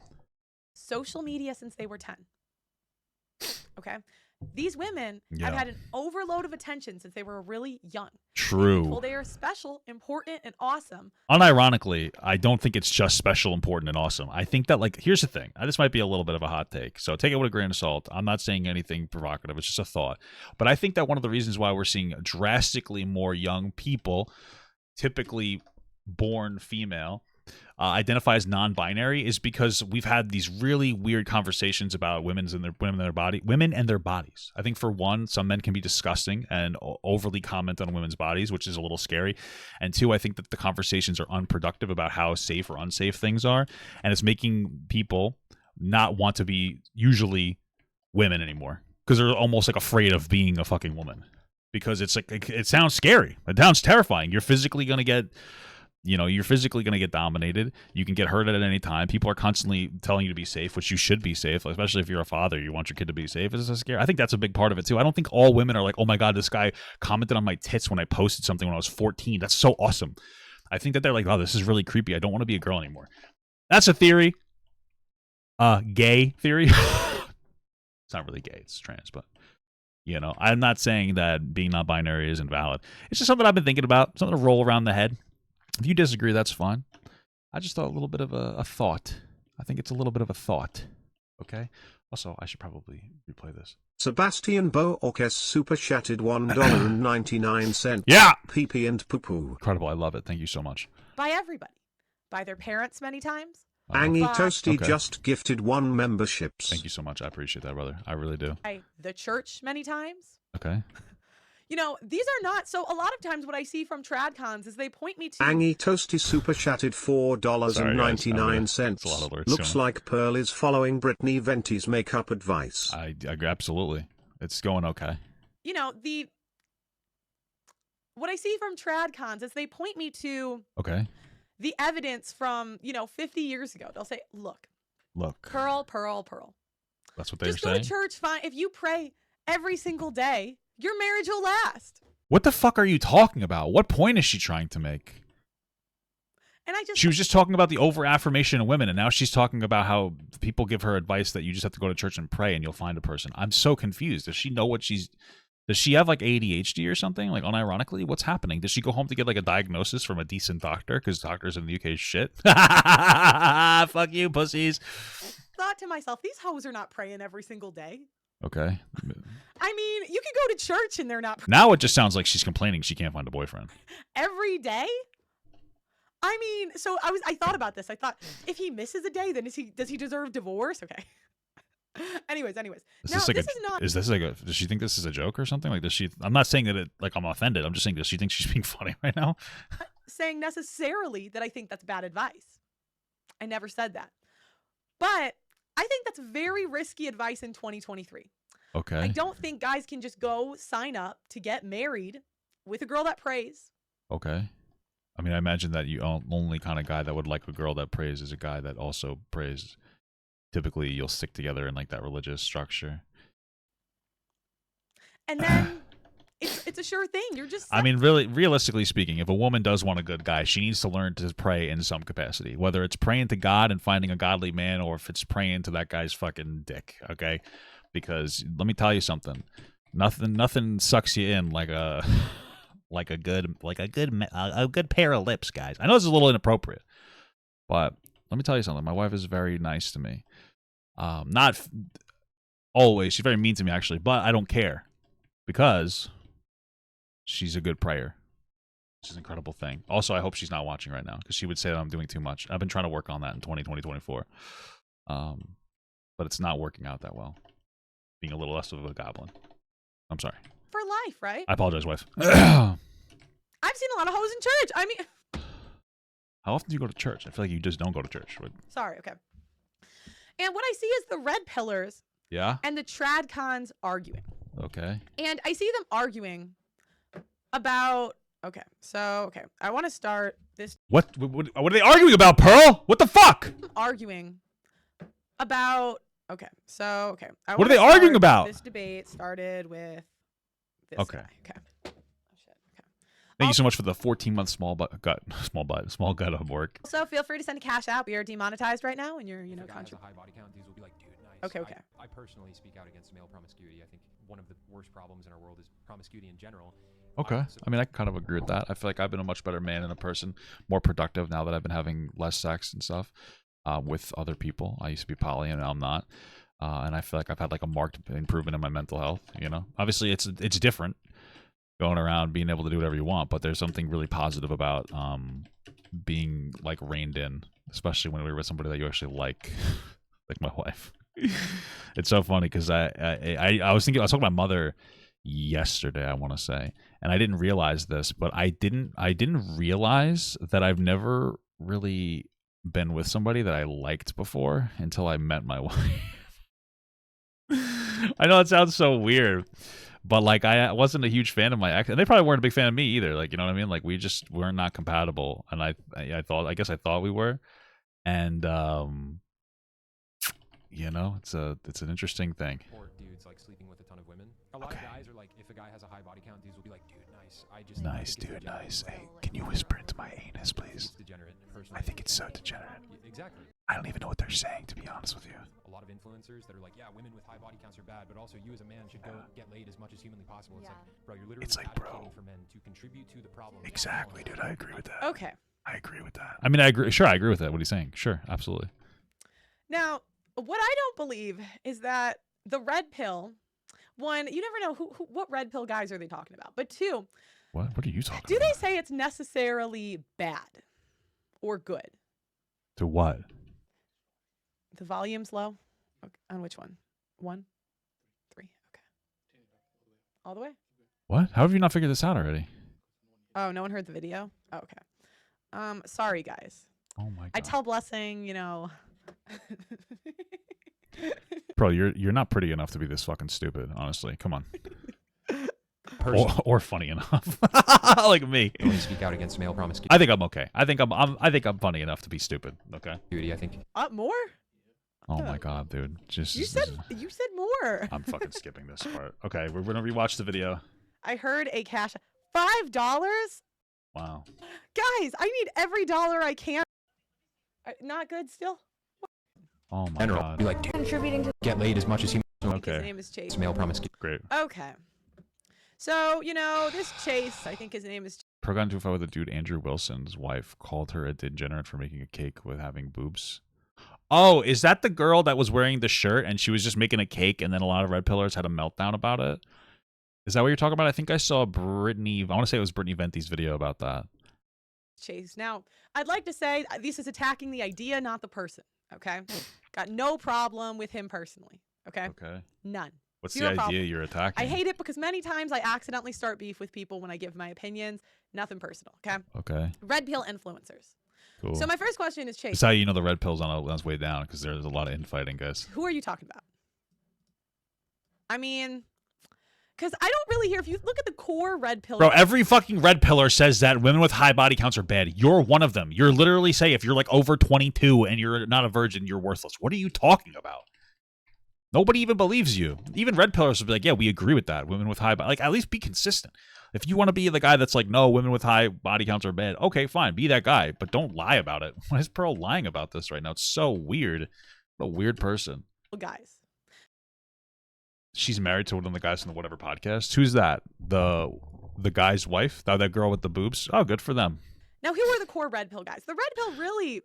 Speaker 2: social media since they were 10. Okay? These women have had an overload of attention since they were really young.
Speaker 1: True.
Speaker 2: Well, they are special, important, and awesome.
Speaker 1: Unironically, I don't think it's just special, important, and awesome. I think that, here's the thing. This might be a little bit of a hot take, so take it with a grain of salt. I'm not saying anything provocative. It's just a thought. But I think that one of the reasons why we're seeing drastically more young people, typically born female, identify as non-binary is because we've had these really weird conversations about women and their bodies. I think for one, some men can be disgusting and overly comment on women's bodies, which is a little scary. And two, I think that the conversations are unproductive about how safe or unsafe things are, and it's making people not want to be usually women anymore because they're almost like afraid of being a fucking woman because it's like it sounds scary. It sounds terrifying. You're physically going to get dominated. You can get hurt at any time. People are constantly telling you to be safe, which you should be safe, especially if you're a father. You want your kid to be safe. It's scary. I think that's a big part of it, too. I don't think all women are like, oh, my God, this guy commented on my tits when I posted something when I was 14. That's so awesome. I think that they're like, oh, this is really creepy. I don't want to be a girl anymore. That's a theory. Gay theory. It's not really gay. It's trans, but You know, I'm not saying that being non-binary isn't valid. It's just something I've been thinking about, something to roll around the head. If you disagree, that's fine. I just thought a little bit of a thought. I think it's a little bit of a thought. Okay? Also, I should probably replay this.
Speaker 3: Sebastian Boorkes super chatted $1.99.
Speaker 1: Yeah!
Speaker 3: PP and poo-poo.
Speaker 1: Incredible. I love it. Thank you so much.
Speaker 2: By everybody. By their parents many times.
Speaker 3: Angie Toasty just gifted 1 memberships.
Speaker 1: Thank you so much. I appreciate that, brother. I really do.
Speaker 2: By the church many times.
Speaker 1: Okay.
Speaker 2: You know, these are not... So a lot of times what I see from TradCons is they point me to...
Speaker 3: Angie Toasty super chatted $4.99. Looks like Pearl is following Brittany Venti's makeup advice.
Speaker 1: I absolutely. It's going okay.
Speaker 2: You know, what I see from TradCons is they point me to...
Speaker 1: Okay.
Speaker 2: The evidence from, 50 years ago. They'll say, look. Pearl.
Speaker 1: That's what they're saying?
Speaker 2: Just go to church, fine. If you pray every single day... Your marriage will last.
Speaker 1: What the fuck are you talking about? What point is she trying to make?
Speaker 2: And
Speaker 1: she was just talking about the over-affirmation of women, and now she's talking about how people give her advice that you just have to go to church and pray and you'll find a person. I'm so confused. Does she know what she's... Does she have, like, ADHD or something? Like, unironically? What's happening? Does she go home to get, like, a diagnosis from a decent doctor? Because doctors in the UK is shit. Fuck you, pussies.
Speaker 2: Thought to myself, these hoes are not praying every single day.
Speaker 1: Okay.
Speaker 2: I mean, you could go to church and they're not.
Speaker 1: Now it just sounds like she's complaining she can't find a boyfriend.
Speaker 2: Every day? I mean, so I thought about this. I thought, if he misses a day, then does he deserve divorce? Okay. Anyways. Does she think this is a joke or something? Like, I'm not saying that I'm offended. I'm just saying, does she think she's being funny right now? Saying necessarily that I think that's bad advice. I never said that. But I think that's very risky advice in 2023.
Speaker 1: Okay.
Speaker 2: I don't think guys can just go sign up to get married with a girl that prays.
Speaker 1: Okay. I mean, I imagine that you only kind of guy that would like a girl that prays is a guy that also prays. Typically, you'll stick together in like that religious structure.
Speaker 2: And then it's a sure thing. You're just...
Speaker 1: I mean, really, realistically speaking, if a woman does want a good guy, she needs to learn to pray in some capacity. Whether it's praying to God and finding a godly man, or if it's praying to that guy's fucking dick, okay? Because let me tell you something. Nothing sucks you in like a good pair of lips, guys. I know this is a little inappropriate, but let me tell you something. My wife is very nice to me. Not always. She's very mean to me, actually, but I don't care because she's a good prayer. Which is an incredible thing. Also, I hope she's not watching right now because she would say that I'm doing too much. I've been trying to work on that in 2024. But it's not working out that well. Being a little less of a goblin. I'm sorry.
Speaker 2: For life, right?
Speaker 1: I apologize, wife.
Speaker 2: I've seen a lot of hoes in church. I mean...
Speaker 1: How often do you go to church? I feel like you just don't go to church.
Speaker 2: Sorry, okay. And what I see is the red pillars.
Speaker 1: Yeah?
Speaker 2: And the tradcons arguing.
Speaker 1: Okay.
Speaker 2: And I see them arguing about... Okay, I want to start this...
Speaker 1: What are they arguing about, Pearl? What the fuck?
Speaker 2: Arguing about... Okay.
Speaker 1: What are they arguing about?
Speaker 2: This debate started with this
Speaker 1: Okay.
Speaker 2: guy. Okay. Oh, shit. Okay.
Speaker 1: Thank you so much for the 14-month small gut of work.
Speaker 2: So feel free to send a cash out. We are demonetized right now, and you're,
Speaker 4: country. High body count, these will be like, dude, nice.
Speaker 2: Okay.
Speaker 4: I personally speak out against male promiscuity. I think one of the worst problems in our world is promiscuity in general.
Speaker 1: Okay. I mean, I kind of agree with that. I feel like I've been a much better man and a person, more productive now that I've been having less sex and stuff with other people. I used to be poly, and now I'm not. And I feel like I've had like a marked improvement in my mental health. Obviously it's different going around being able to do whatever you want, but there's something really positive about being like reined in, especially when we're with somebody that you actually like my wife. It's so funny because I was talking to my mother yesterday, I want to say, and I didn't realize this, but I didn't realize that I've never really been with somebody that I liked before until I met my wife. I know it sounds so weird, but like I wasn't a huge fan of my ex, and they probably weren't a big fan of me either. Like, you know what I mean? Like we just were not compatible, and I thought we were, and it's an interesting thing.
Speaker 4: Or dudes like sleeping with a ton of women. A lot of guys are like, if a guy has a high body count, dudes will be like, dude, nice.
Speaker 1: Nice, dude, nice. Hey, can you whisper into my anus, please?
Speaker 4: It's degenerate.
Speaker 1: I think it's so degenerate.
Speaker 4: Exactly.
Speaker 1: I don't even know what they're saying, to be honest with you.
Speaker 4: A lot of influencers that are like, yeah, women with high body counts are bad, but also you as a man should go get laid as much as humanly possible. It's like, bro, you're literally advocating for men to contribute to the problem.
Speaker 1: Exactly, dude. I agree with that.
Speaker 2: Okay.
Speaker 1: I agree with that. I mean, I agree. Sure, I agree with that. What he's saying. Sure, absolutely.
Speaker 2: Now, what I don't believe is that the red pill, one, you never know what red pill guys are they talking about. But two,
Speaker 1: what are you talking about?
Speaker 2: Do they say it's necessarily bad or good?
Speaker 1: To what?
Speaker 2: The volume's low. Okay. On which one? 1, 3. Okay. All the way?
Speaker 1: What? How have you not figured this out already?
Speaker 2: Oh, no one heard the video? Oh, okay. Sorry, guys.
Speaker 1: Oh my god.
Speaker 2: I tell Blessing, you know.
Speaker 1: Bro, you're not pretty enough to be this fucking stupid, honestly. Come on. Or funny enough. Like me.
Speaker 4: When you speak out against male promiscuity.
Speaker 1: I think I'm okay. I think I'm funny enough to be stupid. Okay.
Speaker 4: I think.
Speaker 2: More?
Speaker 1: Oh my god, dude. Just
Speaker 2: you said more.
Speaker 1: I'm fucking skipping this part. Okay, we're gonna rewatch the video.
Speaker 2: I heard a cash $5.
Speaker 1: Wow.
Speaker 2: Guys, I need every dollar I can. Not good still.
Speaker 1: Oh my god.
Speaker 4: You like
Speaker 2: contributing to
Speaker 4: get laid as much as humanly.
Speaker 1: Okay.
Speaker 2: His name is Chase.
Speaker 4: Male promiscuity.
Speaker 1: Great.
Speaker 2: Okay. So, you know, this Chase, I think his name is
Speaker 1: Pro got into a fight with a dude. Andrew Wilson's wife called her a degenerate for making a cake with having boobs. Oh, is that the girl that was wearing the shirt and she was just making a cake and then a lot of red pillars had a meltdown about it? Is that what you're talking about? I think I saw Brittany, I want to say it was Brittany Venti's video about that.
Speaker 2: Chase. Now, I'd like to say this is attacking the idea, not the person. Okay? Got no problem with him personally. Okay?
Speaker 1: Okay.
Speaker 2: None.
Speaker 1: What's
Speaker 2: Zero
Speaker 1: the idea
Speaker 2: problem.
Speaker 1: you're attacking?
Speaker 2: I hate it because many times I accidentally start beef with people when I give my opinions. Nothing personal. Okay?
Speaker 1: Okay.
Speaker 2: Red pill influencers.
Speaker 1: Cool.
Speaker 2: So my first question is Chase.
Speaker 1: That's how you know the red pill's on its way down, because there's a lot of infighting, guys.
Speaker 2: Who are you talking about? I mean, because I don't really hear, if you look at the core red pill.
Speaker 1: Bro, every fucking red pillar says that women with high body counts are bad. You're one of them. You're literally saying if you're like over 22 and you're not a virgin, you're worthless. What are you talking about? Nobody even believes you. Even red pillars will be like, yeah, we agree with that. Women with high body, like, at least be consistent. If you want to be the guy that's like, no, women with high body counts are bad, okay, fine, be that guy, but don't lie about it. Why is Pearl lying about this right now? It's so weird. What a weird person.
Speaker 2: Guys.
Speaker 1: She's married to one of the guys in the whatever podcast. Who's that? The guy's wife? That girl with the boobs? Oh, good for them.
Speaker 2: Now, who are the core red pill guys? The red pill really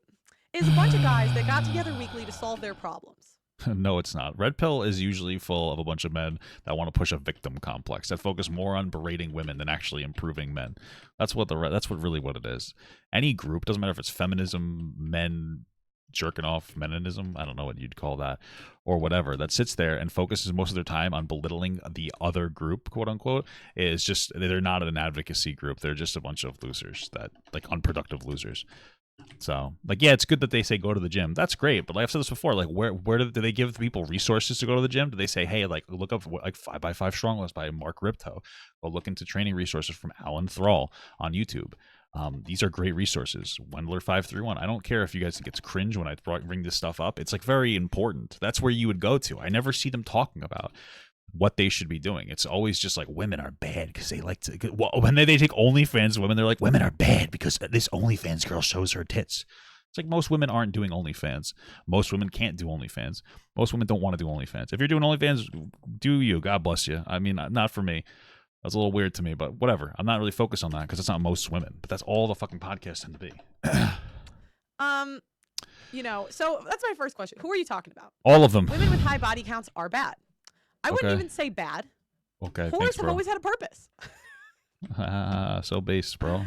Speaker 2: is a bunch of guys that got together weekly to solve their problems.
Speaker 1: No, it's not. Red pill is usually full of a bunch of men that want to push a victim complex, that focus more on berating women than actually improving men. That's what really what it is. Any group, doesn't matter if it's feminism, men jerking off, meninism, I don't know what you'd call that, or whatever, that sits there and focuses most of their time on belittling the other group, quote unquote, is just, they're not an advocacy group. They're just a bunch of losers, that like unproductive losers. So, like, yeah, it's good that they say go to the gym. That's great, but like I've said this before, like, where do they give people resources to go to the gym? Do they say, hey, like, look up like 5x5 Strong List by Mark Ripto, go look into training resources from Alan Thrall on YouTube? These are great resources. Wendler 531. I don't care if you guys think it's cringe when I bring this stuff up. It's like very important. That's where you would go to. I never see them talking about what they should be doing. It's always just like women are bad because they like to. Well, when they take OnlyFans women, they're like, women are bad because this OnlyFans girl shows her tits. It's like most women aren't doing OnlyFans. Most women can't do OnlyFans. Most women don't want to do OnlyFans. If you're doing OnlyFans, do you. God bless you. I mean, not for me. That's a little weird to me, but whatever. I'm not really focused on that because it's not most women. But that's all the fucking podcasts tend to be.
Speaker 2: You know, so that's my first question. Who are you talking about?
Speaker 1: All of them.
Speaker 2: Women with high body counts are bad. I wouldn't even say bad.
Speaker 1: Okay,
Speaker 2: Whores
Speaker 1: thanks,
Speaker 2: have
Speaker 1: bro.
Speaker 2: always had a purpose.
Speaker 1: So base, bro.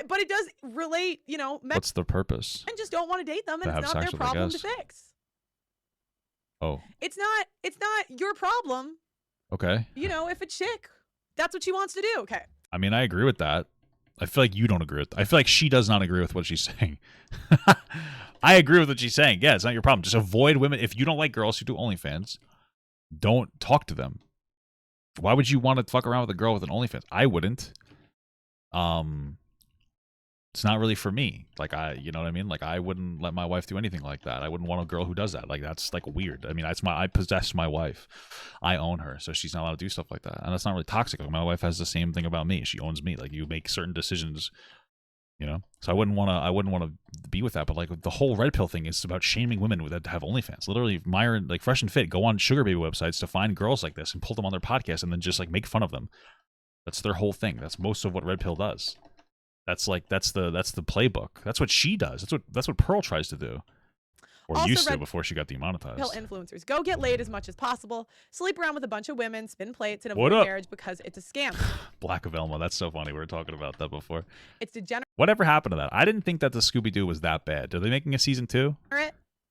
Speaker 2: But it does relate, you know.
Speaker 1: What's the purpose?
Speaker 2: And just don't want to date them, and it's not their problem to fix.
Speaker 1: Oh.
Speaker 2: It's not your problem.
Speaker 1: Okay.
Speaker 2: You know, if a chick, that's what she wants to do. Okay.
Speaker 1: I mean, I agree with that. I feel like you don't agree with that. I feel like she does not agree with what she's saying. I agree with what she's saying. Yeah, it's not your problem. Just avoid women. If you don't like girls who do OnlyFans, don't talk to them. Why would you want to fuck around with a girl with an OnlyFans? I wouldn't. It's not really for me. Like, you know what I mean? Like, I wouldn't let my wife do anything like that. I wouldn't want a girl who does that. Like, that's like weird. I mean, I possess my wife. I own her, so she's not allowed to do stuff like that. And that's not really toxic. Like, my wife has the same thing about me. She owns me. Like, you make certain decisions You know, so I wouldn't want to be with that. But like the whole red pill thing is about shaming women that have OnlyFans. Literally, Myron, like Fresh and Fit, go on sugar baby websites to find girls like this and pull them on their podcast and then just like make fun of them. That's their whole thing. That's most of what red pill does. That's the playbook. That's what she does. That's what Pearl tries to do. Or
Speaker 2: also,
Speaker 1: used to before she got demonetized.
Speaker 2: Pill influencers go get laid as much as possible, sleep around with a bunch of women, spin plates, and avoid marriage because it's a scam.
Speaker 1: Black of Elma, that's so funny. We were talking about that before.
Speaker 2: It's degenerate.
Speaker 1: Whatever happened to that? I didn't think that the Scooby-Doo was that bad. Are they making a season 2?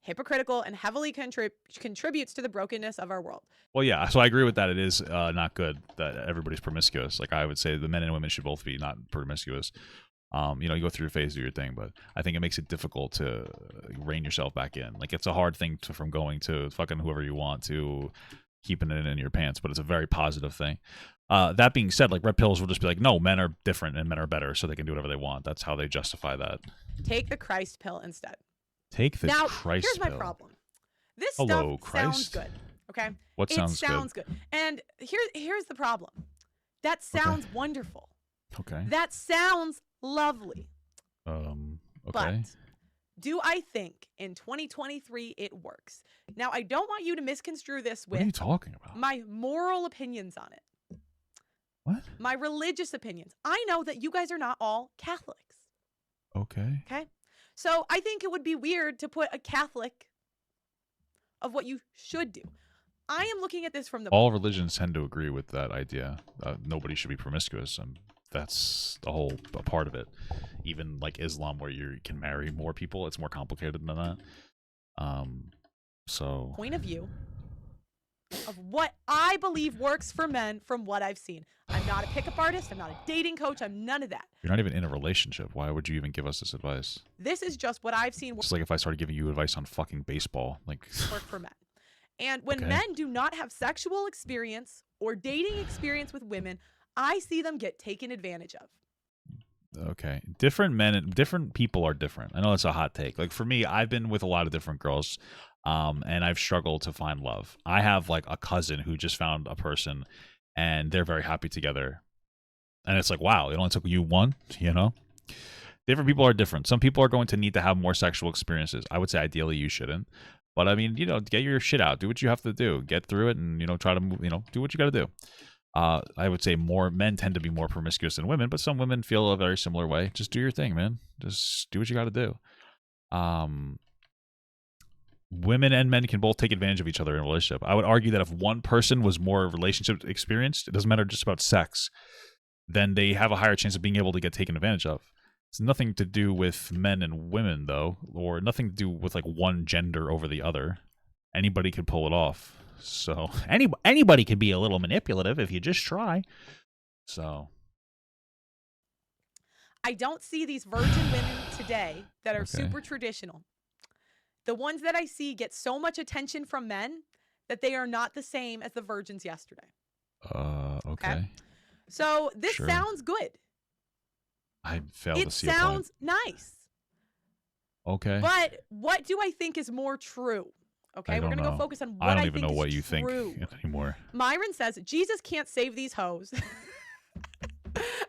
Speaker 2: Hypocritical, and heavily contributes to the brokenness of our world.
Speaker 1: Well, yeah, so I agree with that. It is not good that everybody's promiscuous. Like I would say the men and women should both be not promiscuous. You know, you go through your phase, do your thing, but I think it makes it difficult to rein yourself back in. Like it's a hard thing from going to fucking whoever you want to keeping it in your pants, but it's a very positive thing. That being said, like red pills will just be like, no, men are different and men are better, so they can do whatever they want. That's how they justify that.
Speaker 2: Take the Christ pill instead.
Speaker 1: Take the
Speaker 2: Christ
Speaker 1: pill.
Speaker 2: Here's my problem. This
Speaker 1: Hello,
Speaker 2: stuff
Speaker 1: Christ.
Speaker 2: sounds good. Okay.
Speaker 1: What sounds good?
Speaker 2: It sounds good. And here's the problem. That sounds wonderful.
Speaker 1: Okay.
Speaker 2: That sounds lovely.
Speaker 1: Okay.
Speaker 2: But do I think in 2023 it works? Now, I don't want you to misconstrue this with
Speaker 1: what are you talking about?
Speaker 2: My moral opinions on it.
Speaker 1: What?
Speaker 2: My religious opinions. I know that you guys are not all Catholics.
Speaker 1: Okay.
Speaker 2: Okay. So I think it would be weird to put a Catholic of what you should do. I am looking at this from the
Speaker 1: all religions tend to agree with that idea. Nobody should be promiscuous, and that's the whole part of it. Even like Islam, where you can marry more people, it's more complicated than that. So
Speaker 2: point of view of what I believe works for men from what I've seen. I'm not a pickup artist. I'm not a dating coach. I'm none of that.
Speaker 1: You're not even in a relationship. Why would you even give us this advice?
Speaker 2: This is just what I've seen.
Speaker 1: It's like if I started giving you advice on fucking baseball, like
Speaker 2: work for men. And when men do not have sexual experience or dating experience with women, I see them get taken advantage of.
Speaker 1: Okay. Different men and different people are different. I know it's a hot take. Like for me, I've been with a lot of different girls, and I've struggled to find love. I have like a cousin who just found a person and they're very happy together. And it's like, wow, it only took you one, you know? Different people are different. Some people are going to need to have more sexual experiences. I would say ideally you shouldn't. But I mean, you know, get your shit out. Do what you have to do. Get through it and, you know, try to move, you know, do what you got to do. I would say more men tend to be more promiscuous than women, but some women feel a very similar way. Just do your thing, man. Just do what you got to do. Women and men can both take advantage of each other in a relationship. I would argue that if one person was more relationship experienced, it doesn't matter just about sex, then they have a higher chance of being able to get taken advantage of. It's nothing to do with men and women, though, or nothing to do with like one gender over the other. Anybody could pull it off. So anybody can be a little manipulative if you just try. So
Speaker 2: I don't see these virgin women today that are super traditional. The ones that I see get so much attention from men that they are not the same as the virgins yesterday.
Speaker 1: Okay.
Speaker 2: So this sounds good.
Speaker 1: I fail to see a point.
Speaker 2: It sounds nice.
Speaker 1: Okay.
Speaker 2: But what do I think is more true? Okay, we're going to go focus on what I think is true.
Speaker 1: I don't even know what you think anymore.
Speaker 2: Myron says, Jesus can't save these hoes.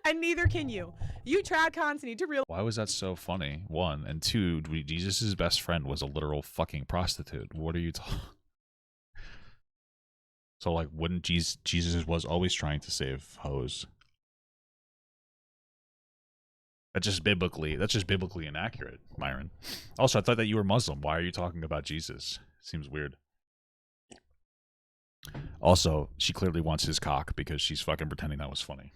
Speaker 2: And neither can you. You tradcons need to realize.
Speaker 1: Why was that so funny? One. And two, Jesus' best friend was a literal fucking prostitute. What are you talking? So, like, wouldn't Jesus was always trying to save hoes? That's just biblically inaccurate, Myron. Also, I thought that you were Muslim. Why are you talking about Jesus? Seems weird. Also, she clearly wants his cock because she's fucking pretending that was funny.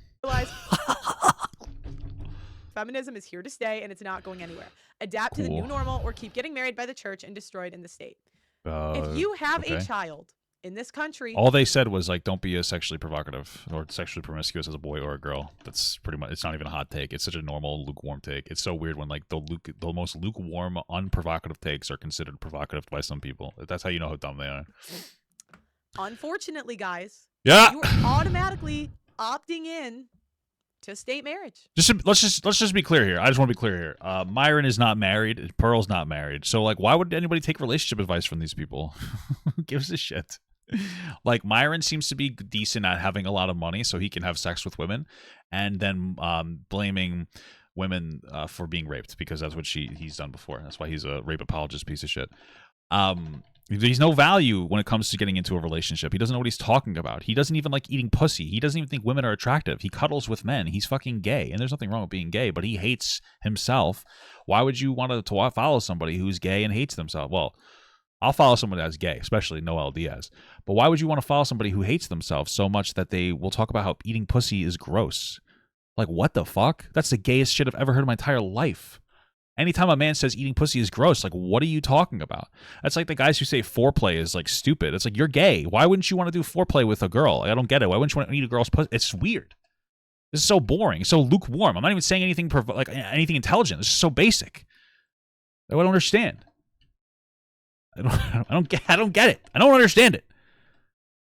Speaker 2: Feminism is here to stay and it's not going anywhere. Adapt to the new normal or keep getting married by the church and destroyed in the state. If you have a child in this country,
Speaker 1: all they said was like, don't be as sexually provocative or sexually promiscuous as a boy or a girl. That's pretty much, it's not even a hot take. It's such a normal lukewarm take. It's so weird when like the most lukewarm, unprovocative takes are considered provocative by some people. That's how you know how dumb they are.
Speaker 2: Unfortunately, guys,
Speaker 1: you
Speaker 2: are automatically opting in to state marriage.
Speaker 1: Let's just be clear here. I just want to be clear here. Myron is not married. Pearl's not married. So like, why would anybody take relationship advice from these people? Who gives a shit? Like Myron seems to be decent at having a lot of money so he can have sex with women, and then blaming women for being raped because that's what he's done before. That's why he's a rape apologist piece of shit. He's no value when it comes to getting into a relationship. He doesn't know what he's talking about. He doesn't even like eating pussy. He doesn't even think women are attractive. He cuddles with men. He's fucking gay. And there's nothing wrong with being gay, but he hates himself. Why would you want to follow somebody who's gay and hates themselves? Well, I'll follow someone that's gay, especially Noel Diaz. But why would you want to follow somebody who hates themselves so much that they will talk about how eating pussy is gross? Like, what the fuck? That's the gayest shit I've ever heard in my entire life. Anytime a man says eating pussy is gross, like, what are you talking about? That's like the guys who say foreplay is, like, stupid. It's like, you're gay. Why wouldn't you want to do foreplay with a girl? Like, I don't get it. Why wouldn't you want to eat a girl's pussy? It's weird. This is so boring. It's so lukewarm. I'm not even saying anything anything intelligent. This is so basic. I don't understand. I don't get it. I don't understand it.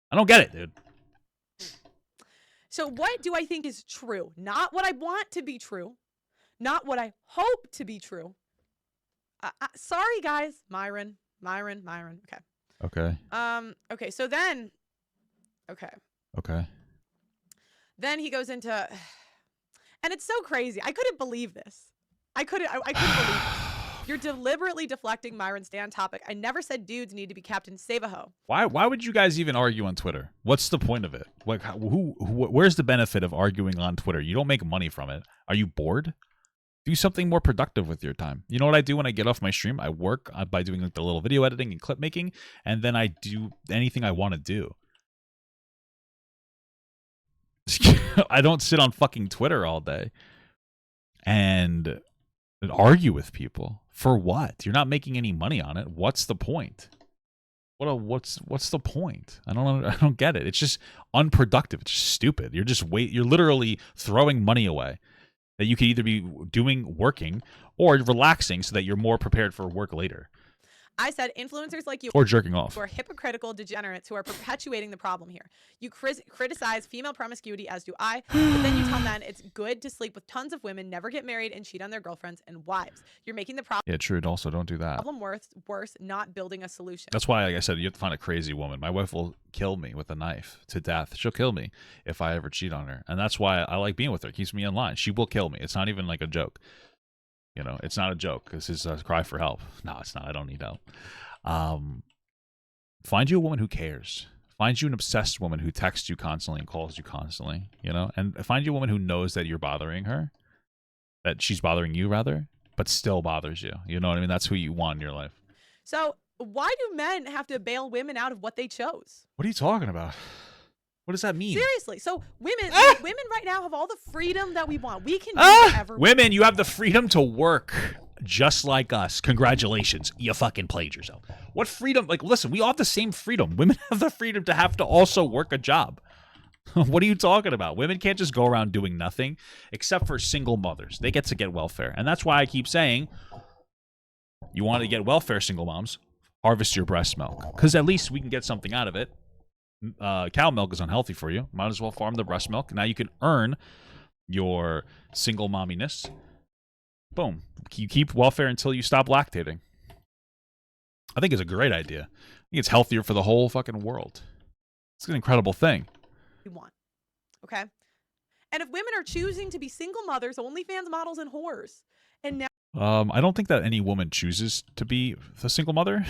Speaker 1: I don't get it, dude.
Speaker 2: So what do I think is true? Not what I want to be true. Not what I hope to be true. Sorry, guys. Myron. Okay.
Speaker 1: Okay.
Speaker 2: Okay. So then. Okay.
Speaker 1: Okay.
Speaker 2: Then he goes into, and it's so crazy. I couldn't believe this. I couldn't believe it. You're deliberately deflecting Myron's stand topic. I never said dudes need to be Captain Save-A-Ho.
Speaker 1: Why would you guys even argue on Twitter? What's the point of it? Like, where's the benefit of arguing on Twitter? You don't make money from it. Are you bored? Do something more productive with your time. You know what I do when I get off my stream? I work by doing like the little video editing and clip making, and then I do anything I want to do. I don't sit on fucking Twitter all day and argue with people. For what? You're not making any money on it. What's the point? What's the point? I don't get it. It's just unproductive. It's just stupid. You're literally throwing money away that you could either be working or relaxing so that you're more prepared for work later.
Speaker 2: I said influencers like you
Speaker 1: or jerking off
Speaker 2: who are hypocritical degenerates who are perpetuating the problem here. You criticize female promiscuity, as do I, but then you tell men it's good to sleep with tons of women, never get married, and cheat on their girlfriends and wives. You're making the problem.
Speaker 1: Yeah, true. Also, don't do that.
Speaker 2: Problem worse, not building a solution.
Speaker 1: That's why, like I said, you have to find a crazy woman. My wife will kill me with a knife to death. She'll kill me if I ever cheat on her, and that's why I like being with her. It keeps me in line. She will kill me. It's not even like a joke. You know, it's not a joke. This is a cry for help. No, it's not. I don't need help. Find you a woman who cares. Find you an obsessed woman who texts you constantly and calls you constantly, you know, and find you a woman who knows that you're bothering her, that she's bothering you rather, but still bothers you. You know what I mean? That's who you want in your life.
Speaker 2: So why do men have to bail women out of what they chose?
Speaker 1: What are you talking about? What does that mean?
Speaker 2: Seriously. So women right now have all the freedom that we want. We can do whatever.
Speaker 1: Women, you have the freedom to work just like us. Congratulations. You fucking played yourself. What freedom? Like, listen, we all have the same freedom. Women have the freedom to have to also work a job. What are you talking about? Women can't just go around doing nothing except for single mothers. They get to get welfare. And that's why I keep saying, you want to get welfare, single moms, harvest your breast milk. Because at least we can get something out of it. Cow milk is unhealthy for you. Might as well farm the breast milk. Now you can earn your single momminess. Boom. You keep welfare until you stop lactating. I think it's a great idea. I think it's healthier for the whole fucking world. It's an incredible thing.
Speaker 2: We want. Okay? And if women are choosing to be single mothers, OnlyFans models, and whores, and now
Speaker 1: I don't think that any woman chooses to be a single mother.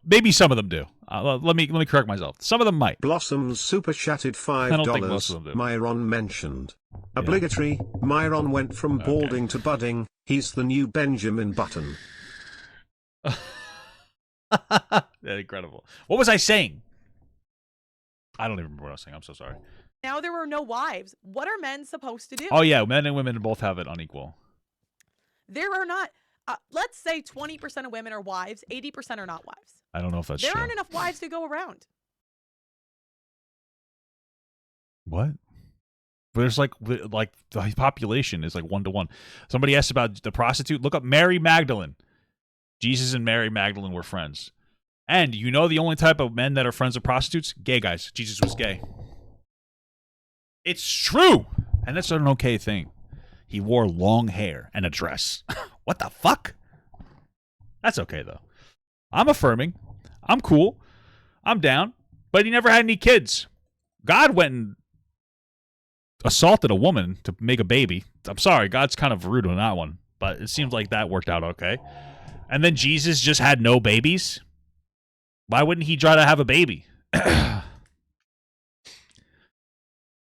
Speaker 1: Maybe some of them do. Let me correct myself. Some of them might.
Speaker 3: Blossoms super chatted $5.
Speaker 1: I don't think most of them do.
Speaker 3: Myron mentioned. Obligatory. Myron went from balding to budding. He's the new Benjamin Button.
Speaker 1: That's incredible. What was I saying? I don't even remember what I was saying. I'm so sorry.
Speaker 2: Now there are no wives. What are men supposed to do?
Speaker 1: Oh yeah, men and women both have it unequal.
Speaker 2: There are not, let's say 20% of women are wives, 80% are not wives.
Speaker 1: I don't know if that's true.
Speaker 2: There aren't enough wives to go around.
Speaker 1: What? But there's like the population is like 1-to-1. Somebody asked about the prostitute. Look up Mary Magdalene. Jesus and Mary Magdalene were friends. And you know the only type of men that are friends of prostitutes? Gay guys. Jesus was gay. It's true. And that's an okay thing. He wore long hair and a dress. What the fuck? That's okay, though. I'm affirming. I'm cool. I'm down. But he never had any kids. God went and assaulted a woman to make a baby. I'm sorry, God's kind of rude on that one, but it seems like that worked out okay. And then Jesus just had no babies. Why wouldn't he try to have a baby?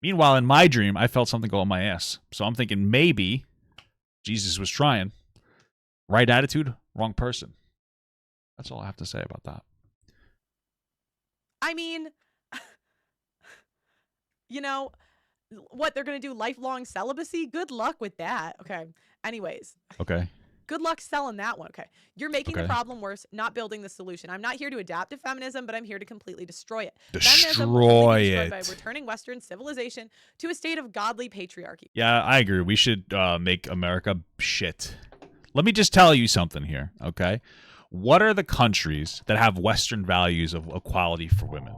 Speaker 1: Meanwhile, in my dream, I felt something go on my ass. So I'm thinking maybe Jesus was trying. Right attitude, wrong person. That's all I have to say about that.
Speaker 2: I mean, you know, what, they're going to do lifelong celibacy? Good luck with that. Okay. Anyways.
Speaker 1: Okay.
Speaker 2: Good luck selling that one. Okay. You're making the problem worse, not building the solution. I'm not here to adapt to feminism, but I'm here to completely destroy it.
Speaker 1: Destroy it.
Speaker 2: By returning Western civilization to a state of godly patriarchy.
Speaker 1: Yeah, I agree. We should make America shit. Let me just tell you something here, okay? What are the countries that have Western values of equality for women?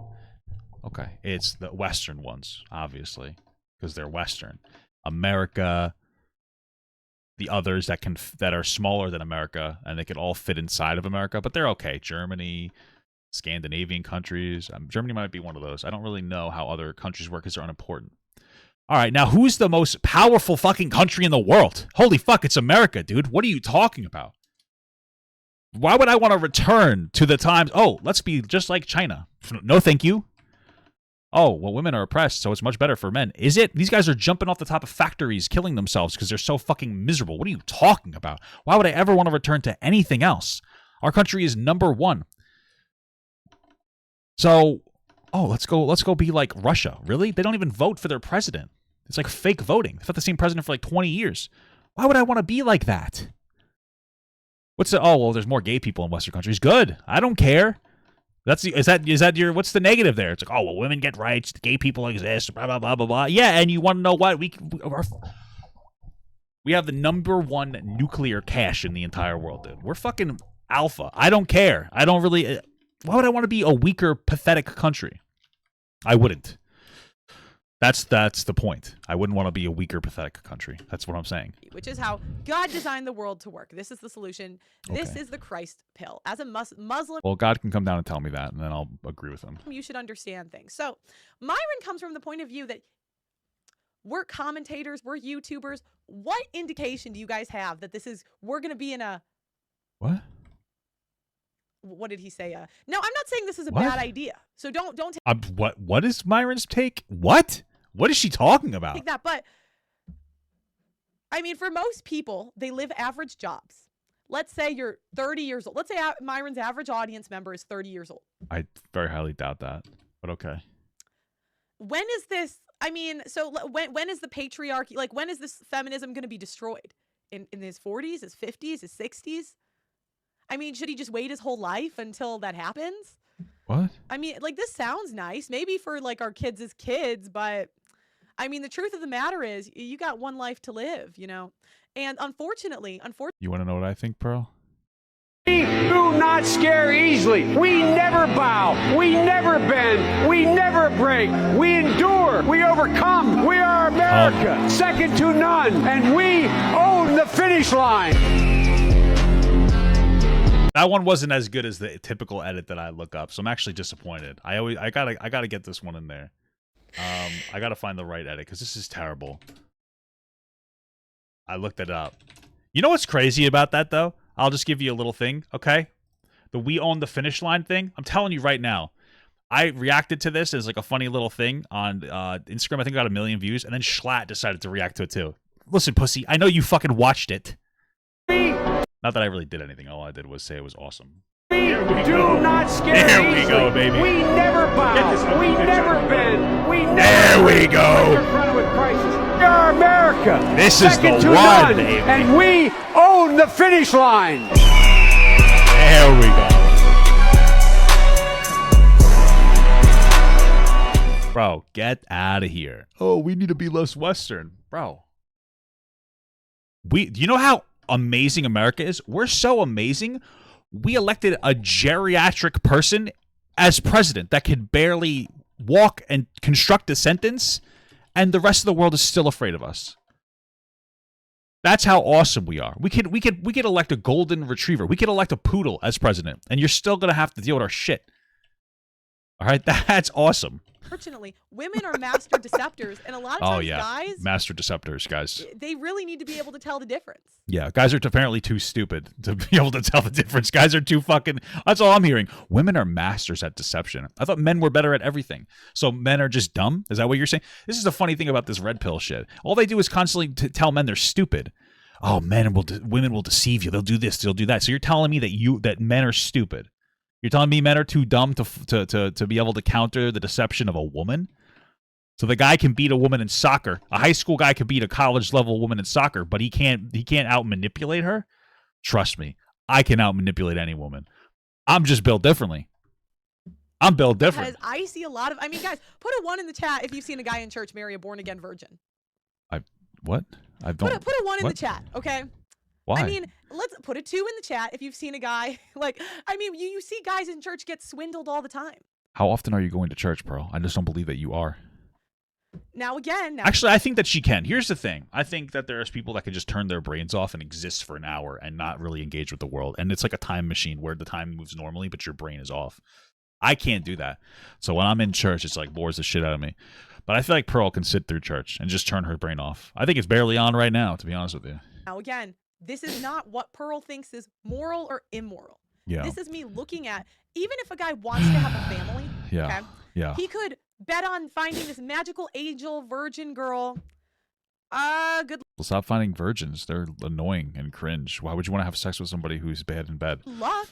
Speaker 1: Okay, it's the Western ones, obviously, because they're Western. America, the others that are smaller than America, and they could all fit inside of America, but they're okay. Germany, Scandinavian countries. Germany might be one of those. I don't really know how other countries work because they're unimportant. All right, now who's the most powerful fucking country in the world? Holy fuck, it's America, dude. What are you talking about? Why would I want to return to the times? Oh, let's be just like China. No, thank you. Oh, well, women are oppressed, so it's much better for men. Is it? These guys are jumping off the top of factories, killing themselves because they're so fucking miserable. What are you talking about? Why would I ever want to return to anything else? Our country is number one. So, oh, let's go be like Russia. Really? They don't even vote for their president. It's like fake voting. They've had the same president for like 20 years. Why would I want to be like that? There's more gay people in Western countries. Good. I don't care. Is that your, what's the negative there? It's like, oh, well, women get rights, gay people exist, blah, blah, blah, blah, blah. Yeah, and you want to know what? We have the #1 nuclear cache in the entire world, dude. We're fucking alpha. I don't care. I don't really, why would I want to be a weaker, pathetic country? I wouldn't. That's the point. I wouldn't want to be a weaker, pathetic country. That's what I'm saying.
Speaker 2: Which is how God designed the world to work. This is the solution. This is the Christ pill. As a Muslim...
Speaker 1: Well, God can come down and tell me that, and then I'll agree with him.
Speaker 2: You should understand things. So, Myron comes from the point of view that we're commentators, we're YouTubers. What indication do you guys have that we're going to be in a...
Speaker 1: What?
Speaker 2: What did he say? No, I'm not saying this is a bad idea. So don't
Speaker 1: what is Myron's take? What is she talking about?
Speaker 2: Take that, but I mean, for most people, they live average jobs. Let's say you're 30 years old. Let's say Myron's average audience member is 30 years old. I
Speaker 1: very highly doubt that, but okay.
Speaker 2: When is this? I mean, so when is the patriarchy? Like, when is this feminism going to be destroyed? In his 40s, his 50s, his 60s? I mean, should he just wait his whole life until that happens?
Speaker 1: What?
Speaker 2: I mean, like, this sounds nice. Maybe for, like, our kids as kids, but, I mean, the truth of the matter is you got one life to live, you know? And unfortunately...
Speaker 1: You want to know what I think, Pearl?
Speaker 5: We do not scare easily. We never bow. We never bend. We never break. We endure. We overcome. We are America, second to none. And we own the finish line.
Speaker 1: That one wasn't as good as the typical edit that I look up, so I'm actually disappointed. I gotta get this one in there. I gotta find the right edit because this is terrible. I looked it up. You know what's crazy about that though? I'll just give you a little thing, okay? The "we own the finish line" thing. I'm telling you right now. I reacted to this as like a funny little thing on Instagram. I think it got 1 million views, and then Schlatt decided to react to it too. Listen, pussy, I know you fucking watched it. Not that I really did anything. All I did was say it was awesome.
Speaker 5: We do not scare
Speaker 1: There we
Speaker 5: easily.
Speaker 1: go, baby.
Speaker 5: We never bow. We never bend. We never
Speaker 1: There we go.
Speaker 5: confronted with crisis. We are America.
Speaker 1: This is
Speaker 5: second
Speaker 1: the
Speaker 5: to
Speaker 1: one,
Speaker 5: none.
Speaker 1: baby.
Speaker 5: And we own the finish line.
Speaker 1: There we go. Bro, get out of here. Oh, we need to be less Western. Bro. Do you know how amazing America is? We're so amazing. We elected a geriatric person as president that could barely walk and construct a sentence, and the rest of the world is still afraid of us. That's how awesome we are. We could elect a golden retriever. We could elect a poodle as president, and you're still gonna have to deal with our shit. All right, that's awesome.
Speaker 2: unfortunately, women are master deceptors, and a lot of times guys,
Speaker 1: master deceptors, guys.
Speaker 2: They really need to be able to tell the difference.
Speaker 1: Yeah, guys are apparently too stupid to be able to tell the difference. Guys are too fucking. That's all I'm hearing. Women are masters at deception. I thought men were better at everything. So men are just dumb? Is that what you're saying? This is the funny thing about this red pill shit. All they do is constantly tell men they're stupid. Oh, women will deceive you. They'll do this. They'll do that. So you're telling me that men are stupid. You're telling me men are too dumb to be able to counter the deception of a woman? So the guy can beat a woman in soccer. A high school guy can beat a college level woman in soccer, but he can't out manipulate her? Trust me, I can out manipulate any woman. I'm just built differently. I'm built different.
Speaker 2: Because I see a lot of, guys, put a 1 in the chat if you've seen a guy in church marry a born again virgin.
Speaker 1: What? I don't.
Speaker 2: Put a 1 in the chat, okay?
Speaker 1: Why?
Speaker 2: I mean, let's put a 2 in the chat if you've seen a guy you see guys in church get swindled all the time.
Speaker 1: How often are you going to church, Pearl? I just don't believe that you are.
Speaker 2: Actually,
Speaker 1: I think that she can. Here's the thing. I think that there's people that can just turn their brains off and exist for an hour and not really engage with the world. And it's like a time machine where the time moves normally, but your brain is off. I can't do that. So when I'm in church, it's like bores the shit out of me. But I feel like Pearl can sit through church and just turn her brain off. I think it's barely on right now, to be honest with you.
Speaker 2: Now, again, this is not what Pearl thinks is moral or immoral.
Speaker 1: Yeah.
Speaker 2: This is me looking at, even if a guy wants to have a family, he could bet on finding this magical angel virgin girl. Good
Speaker 1: Well, stop finding virgins. They're annoying and cringe. Why would you want to have sex with somebody who's bad in bed?
Speaker 2: luck.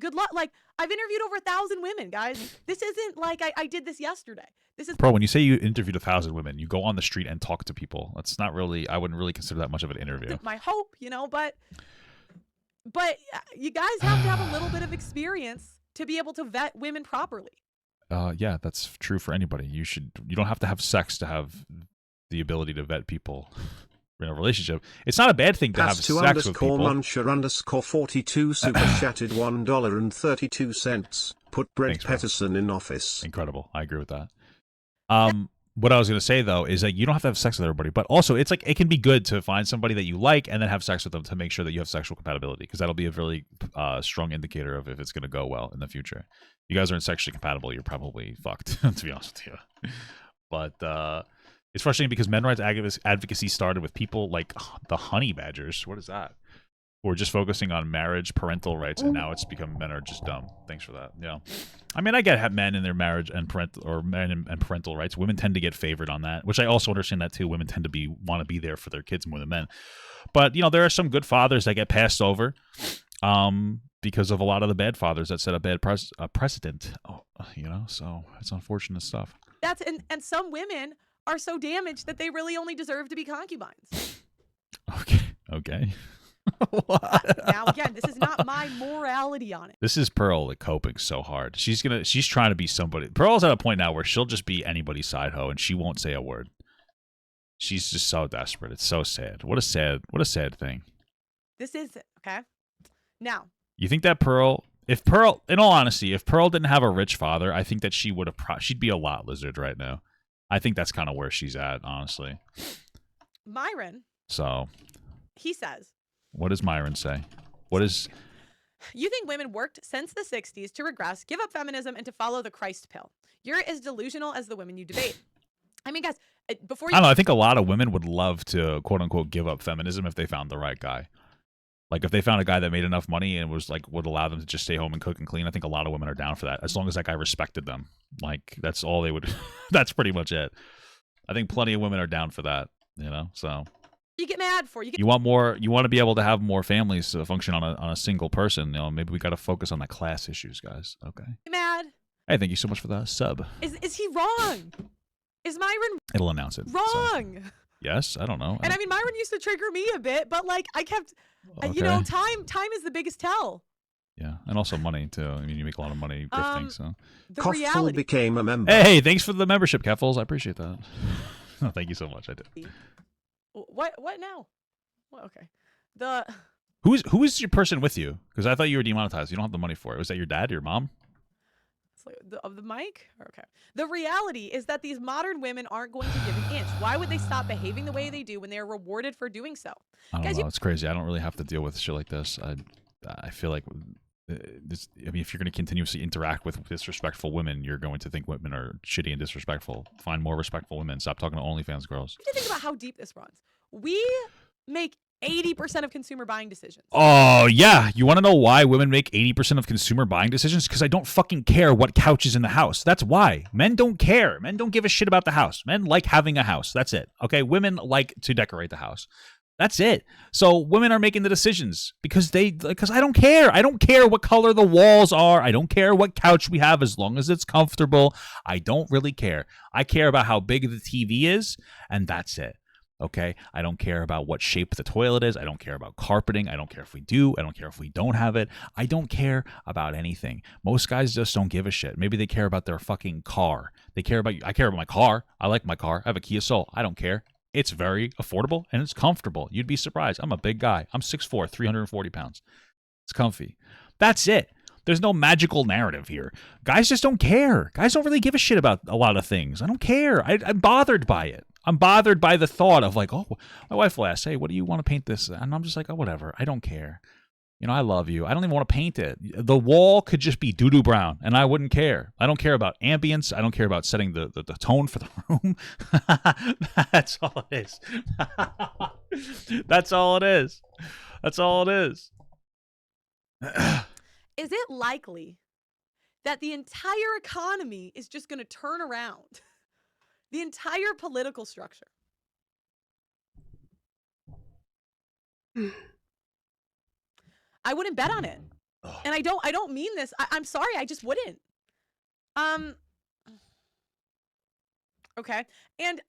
Speaker 2: Good luck. Like, I've interviewed over 1,000 women, guys. This isn't like I did this yesterday. This is
Speaker 1: Bro, when you say you interviewed 1,000 women, you go on the street and talk to people. That's not really, I wouldn't really consider that much of an interview.
Speaker 2: my hope, but you guys have to have a little bit of experience to be able to vet women properly.
Speaker 1: Yeah, that's true for anybody. You don't have to have sex to have the ability to vet people in a relationship. It's not a bad thing to have sex with people.
Speaker 3: _muncher_42 super chatted $1.32. Put Brent Peterson in office.
Speaker 1: Incredible. I agree with that. What I was going to say, though, is that you don't have to have sex with everybody, but also it's like it can be good to find somebody that you like and then have sex with them to make sure that you have sexual compatibility, because that'll be a really strong indicator of if it's going to go well in the future. If you guys aren't sexually compatible, you're probably fucked, to be honest with you. But it's frustrating because men's rights advocacy started with people like the honey badgers. What is that? Who are just focusing on marriage, parental rights, and now it's become men are just dumb. Thanks for that. Yeah, I mean, I get men in their marriage and parental rights. Women tend to get favored on that, which I also understand that too. Women tend to want to be there for their kids more than men. But there are some good fathers that get passed over, because of a lot of the bad fathers that set a bad precedent. So it's unfortunate stuff.
Speaker 2: And some women are so damaged that they really only deserve to be concubines.
Speaker 1: Okay.
Speaker 2: Now again, this is not my morality on it.
Speaker 1: This is Pearl coping so hard. She's trying to be somebody. Pearl's at a point now where she'll just be anybody's side hoe and she won't say a word. She's just so desperate. It's so sad. What a sad thing.
Speaker 2: This is it, okay? Now,
Speaker 1: you think that in all honesty, if Pearl didn't have a rich father, I think that she would have she'd be a lot lizard right now. I think that's kind of where she's at, honestly.
Speaker 2: Myron.
Speaker 1: So,
Speaker 2: he says,
Speaker 1: what does Myron say?
Speaker 2: You think women worked since the 60s to regress, give up feminism, and to follow the Christ pill. You're as delusional as the women you debate. I mean, guys, I don't know.
Speaker 1: I think a lot of women would love to, quote unquote, give up feminism if they found the right guy. Like if they found a guy that made enough money and would allow them to just stay home and cook and clean. I think a lot of women are down for that, as long as that guy respected them. Like that's all they would. That's pretty much it. I think plenty of women are down for that. So.
Speaker 2: You get mad for
Speaker 1: you want more. You want to be able to have more families to function on a single person. Maybe we got to focus on the class issues, guys. Okay.
Speaker 2: Get mad.
Speaker 1: Hey, thank you so much for the sub.
Speaker 2: Is he wrong? Is Myron?
Speaker 1: It'll announce it.
Speaker 2: Wrong.
Speaker 1: So. Yes, I don't know.
Speaker 2: And I mean, Myron used to trigger me a bit, but like I kept,
Speaker 1: okay.
Speaker 2: Time is the biggest tell.
Speaker 1: Yeah, and also money too. I mean, you make a lot of money grifting. So.
Speaker 3: The reality became a member.
Speaker 1: Hey, thanks for the membership, Keffels. I appreciate that. Oh, thank you so much. I did.
Speaker 2: What now? Well, okay.
Speaker 1: Who is your person with you? Because I thought you were demonetized. You don't have the money for it. Was that your dad, your mom?
Speaker 2: Of the mic? Okay. The reality is that these modern women aren't going to give an inch. Why would they stop behaving the way they do when they are rewarded for doing so?
Speaker 1: I don't know. It's crazy. I don't really have to deal with shit like this. I feel like I mean, if you're going to continuously interact with disrespectful women, you're going to think women are shitty and disrespectful. Find more respectful women. Stop talking to OnlyFans girls.
Speaker 2: You think about how deep this runs. We make 80% of consumer buying decisions.
Speaker 1: Oh, yeah. You want to know why women make 80% of consumer buying decisions? Because I don't fucking care what couch is in the house. That's why. Men don't care. Men don't give a shit about the house. Men like having a house. That's it. Okay? Women like to decorate the house. That's it. So women are making the decisions because I don't care. I don't care what color the walls are. I don't care what couch we have as long as it's comfortable. I don't really care. I care about how big the TV is, and that's it. Okay? I don't care about what shape the toilet is. I don't care about carpeting. I don't care if we do. I don't care if we don't have it. I don't care about anything. Most guys just don't give a shit. Maybe they care about their fucking car. I care about my car. I like my car. I have a Kia Soul. I don't care. It's very affordable and it's comfortable. You'd be surprised. I'm a big guy. I'm 6'4", 340 pounds. It's comfy. That's it. There's no magical narrative here. Guys just don't care. Guys don't really give a shit about a lot of things. I don't care. I'm bothered by it. I'm bothered by the thought of like, oh, my wife will ask, hey, what do you want to paint this? And I'm just like, oh, whatever. I don't care. You know, I love you. I don't even want to paint it. The wall could just be doo-doo brown, and I wouldn't care. I don't care about ambience. I don't care about setting the tone for the room. That's all it is. That's all it is. That's all it is.
Speaker 2: Is it likely that the entire economy is just going to turn around? The entire political structure? I wouldn't bet on it. And I don't mean this. I'm sorry, I just wouldn't. Okay. And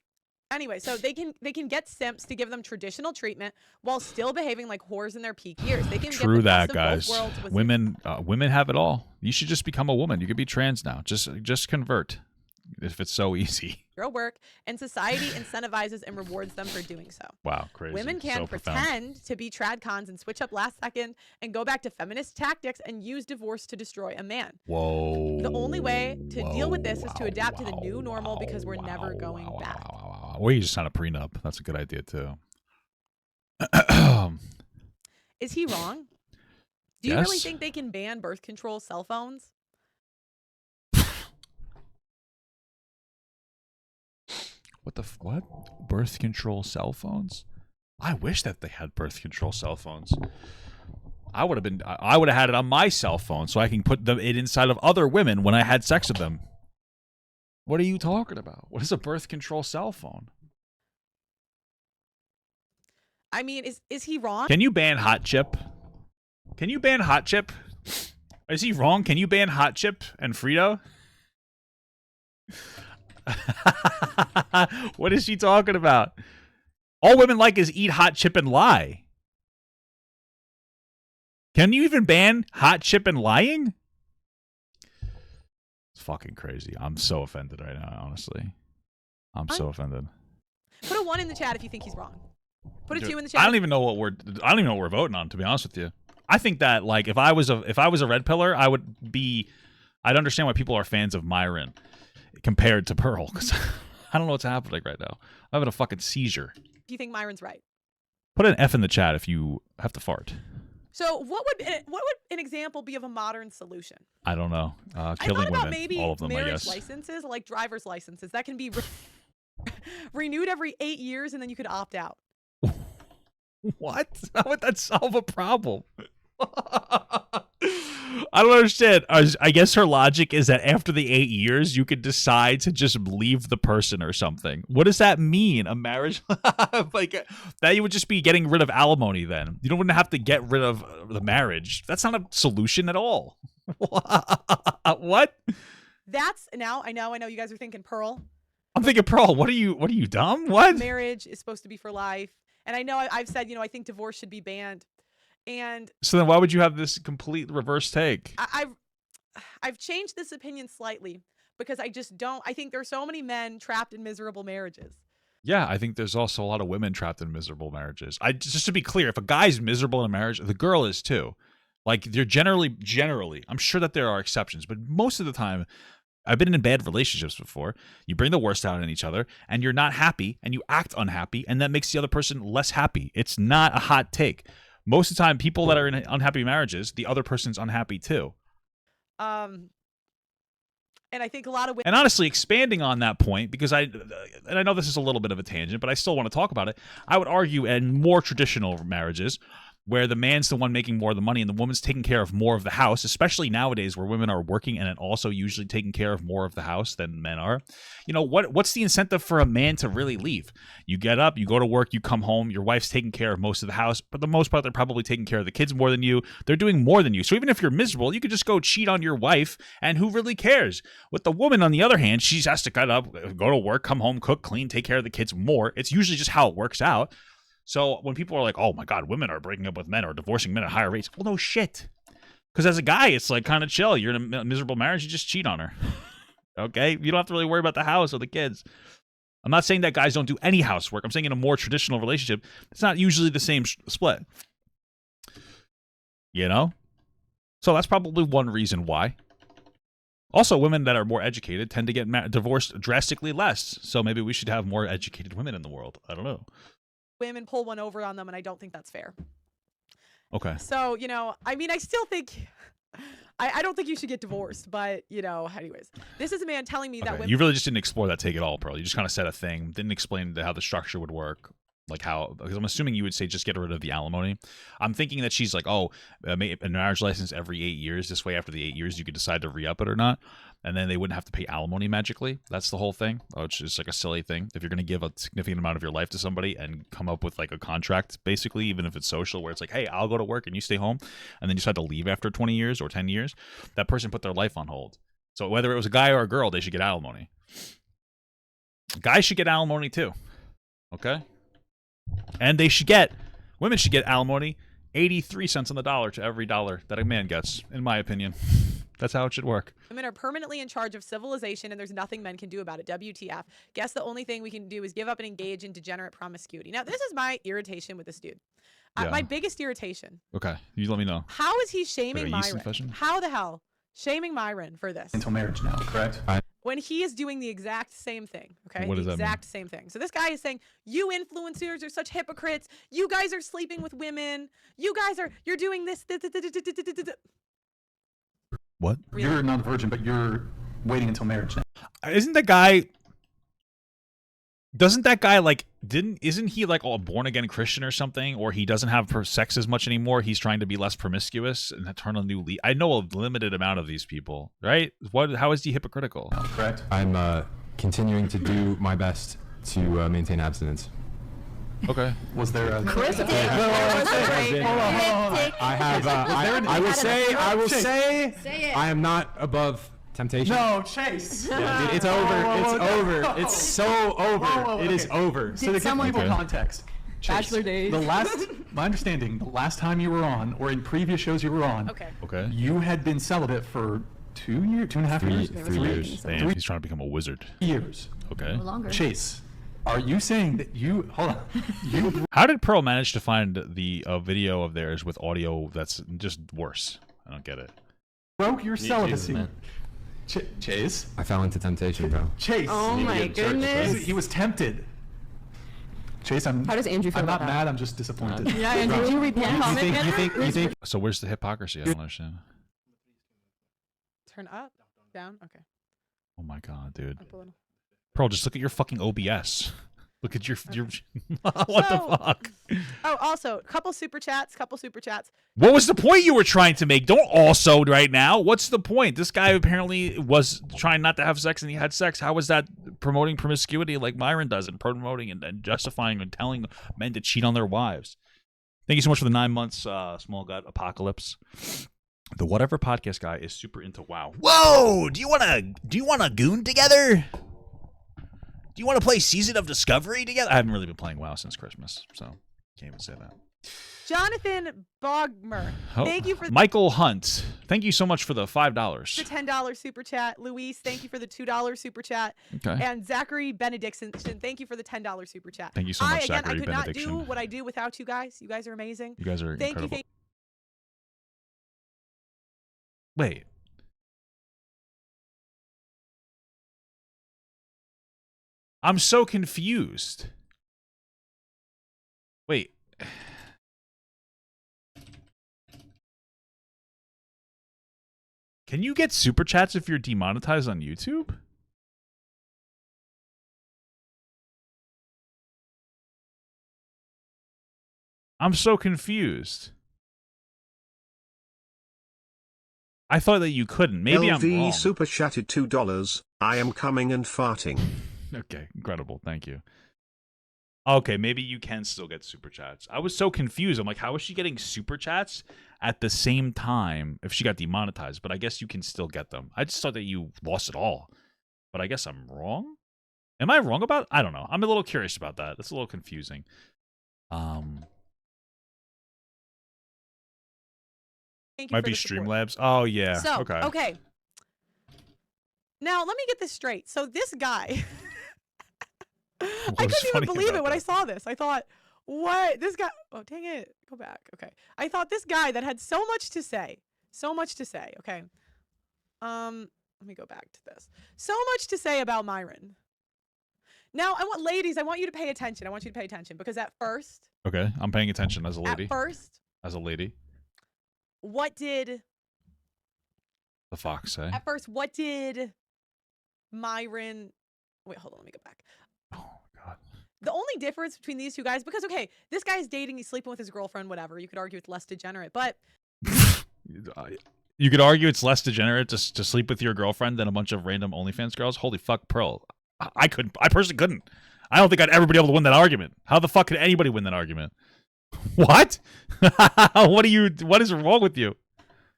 Speaker 2: anyway, so they can get simps to give them traditional treatment while still behaving like whores in their peak years. They can
Speaker 1: True
Speaker 2: get the
Speaker 1: that,
Speaker 2: best
Speaker 1: guys.
Speaker 2: of both worlds with
Speaker 1: Women have it all. You should just become a woman. You could be trans now. Just convert. If it's so easy.
Speaker 2: zero work, and society incentivizes and rewards them for doing so.
Speaker 1: Wow, crazy.
Speaker 2: Women can
Speaker 1: so
Speaker 2: pretend
Speaker 1: profound.
Speaker 2: to be trad cons and switch up last second and go back to feminist tactics and use divorce to destroy a man.
Speaker 1: Whoa.
Speaker 2: The only way to deal with this is to adapt to the new normal because we're never going back.
Speaker 1: Or you just sign a prenup. That's a good idea too.
Speaker 2: Is he wrong? Do you really think they can ban birth control cell phones?
Speaker 1: What? Birth control cell phones? I wish that they had birth control cell phones. I would have had it on my cell phone so I can put it inside of other women when I had sex with them. What are you talking about? What is a birth control cell phone?
Speaker 2: I mean, is he wrong?
Speaker 1: Can you ban Hot Chip? Can you ban Hot Chip? Is he wrong? Can you ban Hot Chip and Frito? What is she talking about? All women like is eat hot chip and lie. Can you even ban hot chip and lying? It's fucking crazy. I'm so offended right now, honestly. I'm so offended.
Speaker 2: Put a 1 in the chat if you think he's wrong. Put a 2 in the chat.
Speaker 1: I don't even know what we're voting on, to be honest with you. I think that like if I was a red pillar, I'd understand why people are fans of Myron compared to Pearl, because I don't know what's happening right now. I'm having a fucking seizure.
Speaker 2: Do you think Myron's right?
Speaker 1: Put an F in the chat if you have to fart.
Speaker 2: So what would an example be of a modern solution?
Speaker 1: I don't know. Killing
Speaker 2: I thought about
Speaker 1: women,
Speaker 2: maybe
Speaker 1: all of them, I
Speaker 2: marriage
Speaker 1: guess.
Speaker 2: licenses, like driver's licenses, that can be renewed every 8 years, and then you could opt out.
Speaker 1: What? How would that solve a problem? I don't understand. I guess her logic is that after the 8 years, you could decide to just leave the person or something. What does that mean? A marriage? Like, that you would just be getting rid of alimony then. You wouldn't have to get rid of the marriage. That's not a solution at all. What?
Speaker 2: That's now I know you guys are thinking Pearl.
Speaker 1: I'm thinking Pearl. What are you dumb? What?
Speaker 2: Marriage is supposed to be for life. And I know I've said, I think divorce should be banned. And
Speaker 1: so then why would you have this complete reverse take?
Speaker 2: I've changed this opinion slightly because I think there's so many men trapped in miserable marriages.
Speaker 1: Yeah, I think there's also a lot of women trapped in miserable marriages. Just to be clear, if a guy's miserable in a marriage, the girl is too. Like, they're generally, I'm sure that there are exceptions, but most of the time, I've been in bad relationships before. You bring the worst out in each other, and you're not happy, and you act unhappy, and that makes the other person less happy. It's not a hot take. Most of the time, people that are in unhappy marriages, the other person's unhappy too.
Speaker 2: And I think a lot of women.
Speaker 1: And honestly, expanding on that point, because I know this is a little bit of a tangent, but I still want to talk about it. I would argue in more traditional marriages, where the man's the one making more of the money and the woman's taking care of more of the house, especially nowadays where women are working and also usually taking care of more of the house than men are. You know, what's the incentive for a man to really leave? You get up, you go to work, you come home, your wife's taking care of most of the house, but the most part, they're probably taking care of the kids more than you. They're doing more than you. So even if you're miserable, you could just go cheat on your wife, and who really cares? With the woman, on the other hand, she has to get up, go to work, come home, cook, clean, take care of the kids more. It's usually just how it works out. So when people are like, oh my God, women are breaking up with men or divorcing men at higher rates. Well, no shit. Because as a guy, it's like kind of chill. You're in a miserable marriage, you just cheat on her. Okay? You don't have to really worry about the house or the kids. I'm not saying that guys don't do any housework. I'm saying in a more traditional relationship, it's not usually the same split. You know? So that's probably one reason why. Also, women that are more educated tend to get divorced drastically less. So maybe we should have more educated women in the world. I don't know.
Speaker 2: Women pull one over on them, and I don't think that's fair.
Speaker 1: Okay.
Speaker 2: So, you know, I mean, I still think, I don't think you should get divorced, but, you know, anyways, this is a man telling me that women.
Speaker 1: You really just didn't explore that take at all, Pearl. You just kind of said a thing, didn't explain how the structure would work. Like how, because I'm assuming you would say just get rid of the alimony. I'm thinking that she's like, oh, a marriage license every 8 years. This way, after the 8 years, you could decide to re-up it or not. And then they wouldn't have to pay alimony magically. That's the whole thing. Which is like a silly thing. If you're going to give a significant amount of your life to somebody and come up with like a contract, basically, even if it's social, where it's like, hey, I'll go to work and you stay home. And then you decide to leave after 20 years or 10 years. That person put their life on hold. So whether it was a guy or a girl, they should get alimony. Guys should get alimony too. Okay? And women should get alimony 83 cents on the dollar to every dollar that a man gets, in my opinion. That's how it should work.
Speaker 2: Women are permanently in charge of civilization, and there's nothing men can do about it. WTF. Guess the only thing we can do is give up and engage in degenerate promiscuity. Now, this is my irritation with this dude.
Speaker 1: Yeah.
Speaker 2: My biggest irritation.
Speaker 1: Okay, you let me know.
Speaker 2: How is he shaming Myron? How the hell? Shaming Myron for this.
Speaker 6: Until marriage now, correct?
Speaker 2: When he is doing the exact same thing, okay?
Speaker 1: What does
Speaker 2: the
Speaker 1: that mean?
Speaker 2: exact same thing. So this guy is saying, you influencers are such hypocrites. You guys are sleeping with women. You're doing this.
Speaker 1: What?
Speaker 6: You're not a virgin, but you're waiting until marriage now.
Speaker 1: Doesn't that guy like, isn't he like a born again Christian or something? Or he doesn't have sex as much anymore? He's trying to be less promiscuous and turn a new leaf. I know a limited amount of these people, right? How is he hypocritical?
Speaker 6: No, correct.
Speaker 7: I'm continuing to do my best to maintain abstinence.
Speaker 1: Okay.
Speaker 6: Was there a...
Speaker 7: I have, I will say, I am not above temptation.
Speaker 6: No, Chase.
Speaker 7: Yeah, dude, it's over. It's so over. It is over.
Speaker 6: So to give people context, Chase,
Speaker 2: Bachelor days.
Speaker 6: My understanding, the last time you were on, or in previous shows you were on,
Speaker 1: Okay.
Speaker 6: you had been celibate for 2 years, 2.5 years?
Speaker 7: 3 years.
Speaker 1: Damn, he's trying to become a wizard.
Speaker 6: Years.
Speaker 1: Okay.
Speaker 6: Chase, are you saying that you... Hold on.
Speaker 1: How did Pearl manage to find the video of theirs with audio that's just worse? I don't get it.
Speaker 6: Broke your celibacy. Chase?
Speaker 7: I fell into temptation, bro.
Speaker 6: Chase.
Speaker 2: Oh my goodness.
Speaker 6: He was tempted. Chase, how does Andrew feel about that? I'm not mad, I'm just disappointed.
Speaker 2: Yeah, Andrew, did you repent?
Speaker 7: You think?
Speaker 1: So where's the hypocrisy? I don't understand.
Speaker 2: Turn up, down, okay.
Speaker 1: Oh my God, dude.
Speaker 2: Up a little.
Speaker 1: Pearl, just look at your fucking OBS. Look at your what the fuck?
Speaker 2: Oh, also, couple super chats.
Speaker 1: What was the point you were trying to make? Don't also right now. What's the point? This guy apparently was trying not to have sex and he had sex. How was that promoting promiscuity like Myron does and promoting and justifying and telling men to cheat on their wives? Thank you so much for the 9 months, Small Gut Apocalypse. The Whatever Podcast guy is super into WoW. Whoa! Do you wanna goon together? Do you want to play Season of Discovery together? I haven't really been playing WoW since Christmas, so can't even say that.
Speaker 2: Jonathan Bogmer, thank you for
Speaker 1: Michael Hunt. Thank you so much for the $5.
Speaker 2: The $10 super chat. Luis, thank you for the $2 super chat.
Speaker 1: Okay.
Speaker 2: And Zachary Benedictson, thank you for the $10 super chat.
Speaker 1: Thank you so much,
Speaker 2: I
Speaker 1: Zachary
Speaker 2: could not
Speaker 1: Benediction.
Speaker 2: do what I do without you guys. You guys are amazing.
Speaker 1: You guys are incredible.
Speaker 2: Thank you.
Speaker 1: Wait. I'm so confused. Wait. Can you get super chats if you're demonetized on YouTube? I'm so confused. I thought that you couldn't. Maybe I'm wrong.
Speaker 3: super chatted $2. I am coming and farting.
Speaker 1: Okay, incredible. Thank you. Okay, maybe you can still get super chats. I was so confused. I'm like, how is she getting super chats at the same time if she got demonetized? But I guess you can still get them. I just thought that you lost it all. But I guess I'm wrong? Am I wrong about it? I don't know. I'm a little curious about that. That's a little confusing. Might be Streamlabs. Oh, yeah.
Speaker 2: So,
Speaker 1: okay.
Speaker 2: Okay. Now, let me get this straight. So this guy... I couldn't even believe it when I saw this. I thought, what? This guy... Oh, dang it. Go back. Okay. I thought this guy that had so much to say. So much to say. Okay. Let me go back to this. So much to say about Myron. Now, ladies, I want you to pay attention. I want you to pay attention because at first...
Speaker 1: Okay. I'm paying attention as a lady.
Speaker 2: At first...
Speaker 1: As a lady.
Speaker 2: What did...
Speaker 1: The fox say?
Speaker 2: At first, what did Myron... Wait, hold on. Let me go back.
Speaker 1: Oh, my God.
Speaker 2: The only difference between these two guys, because, okay, this guy's dating, he's sleeping with his girlfriend, whatever. You could argue it's less degenerate, but...
Speaker 1: You could argue it's less degenerate to sleep with your girlfriend than a bunch of random OnlyFans girls? Holy fuck, Pearl. I personally couldn't. I don't think I'd ever be able to win that argument. How the fuck could anybody win that argument? What? What is wrong with you?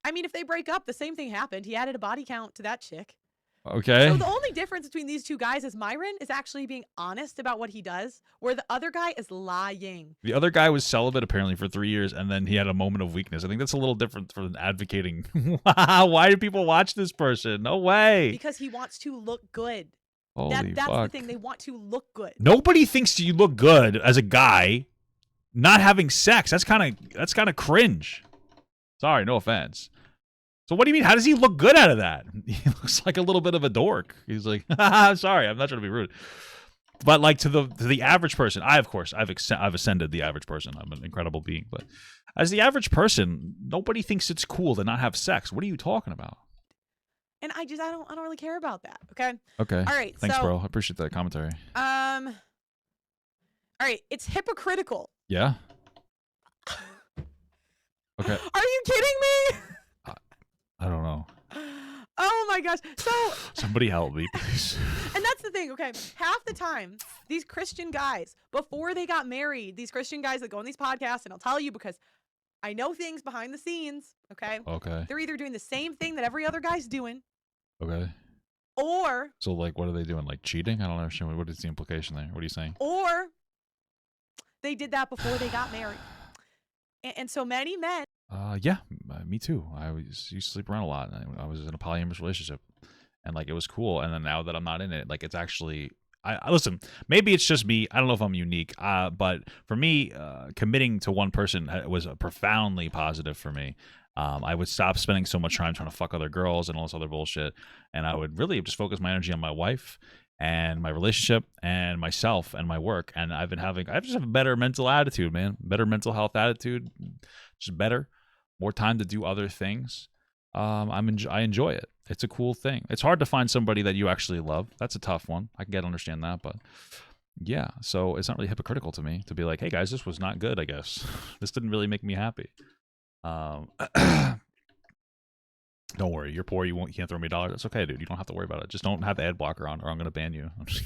Speaker 2: I mean, if they break up, the same thing happened. He added a body count to that chick.
Speaker 1: Okay.
Speaker 2: So the only difference between these two guys is Myron is actually being honest about what he does, where the other guy is lying.
Speaker 1: The other guy was celibate apparently for 3 years, and then he had a moment of weakness. I think that's a little different from advocating. Why do people watch this person? No way.
Speaker 2: Because he wants to look good.
Speaker 1: Holy
Speaker 2: that's
Speaker 1: fuck.
Speaker 2: the thing. They want to look good.
Speaker 1: Nobody thinks you look good as a guy not having sex. That's kind of cringe. Sorry, no offense. So what do you mean? How does he look good out of that? He looks like a little bit of a dork. He's like, sorry, I'm not trying to be rude. But like to the average person, I've ascended the average person. I'm an incredible being. But as the average person, nobody thinks it's cool to not have sex. What are you talking about?
Speaker 2: And I don't really care about that. Okay.
Speaker 1: Okay.
Speaker 2: All right.
Speaker 1: Thanks, bro. I appreciate that commentary.
Speaker 2: All right. It's hypocritical.
Speaker 1: Yeah. Okay.
Speaker 2: Are you kidding me?
Speaker 1: I don't know.
Speaker 2: Oh my gosh. So
Speaker 1: somebody help me, please.
Speaker 2: And that's the thing, okay? Half the time, these Christian guys, before they got married, these Christian guys that go on these podcasts, and I'll tell you because I know things behind the scenes, okay?
Speaker 1: Okay.
Speaker 2: They're either doing the same thing that every other guy's doing.
Speaker 1: Okay.
Speaker 2: Or
Speaker 1: so like what are they doing? Like cheating? I don't understand. What is the implication there? What are you saying?
Speaker 2: Or they did that before they got married. And so many men.
Speaker 1: Yeah, me too. I used to sleep around a lot. I was in a polyamorous relationship, and like it was cool. And then now that I'm not in it, like it's actually. I listen. Maybe it's just me. I don't know if I'm unique. But for me, committing to one person was profoundly positive for me. I would stop spending so much time trying to fuck other girls and all this other bullshit, and I would really just focus my energy on my wife and my relationship and myself and my work. And I just have a better mental attitude, man. Better mental health attitude, just better. More time to do other things. I enjoy it. It's a cool thing. It's hard to find somebody that you actually love. That's a tough one. I can understand that, but yeah. So it's not really hypocritical to me to be like, hey guys, this was not good. I guess this didn't really make me happy. Don't worry, you're poor. You can't throw me $1. That's okay, dude. You don't have to worry about it. Just don't have ad blocker on, or I'm gonna ban you. I'm just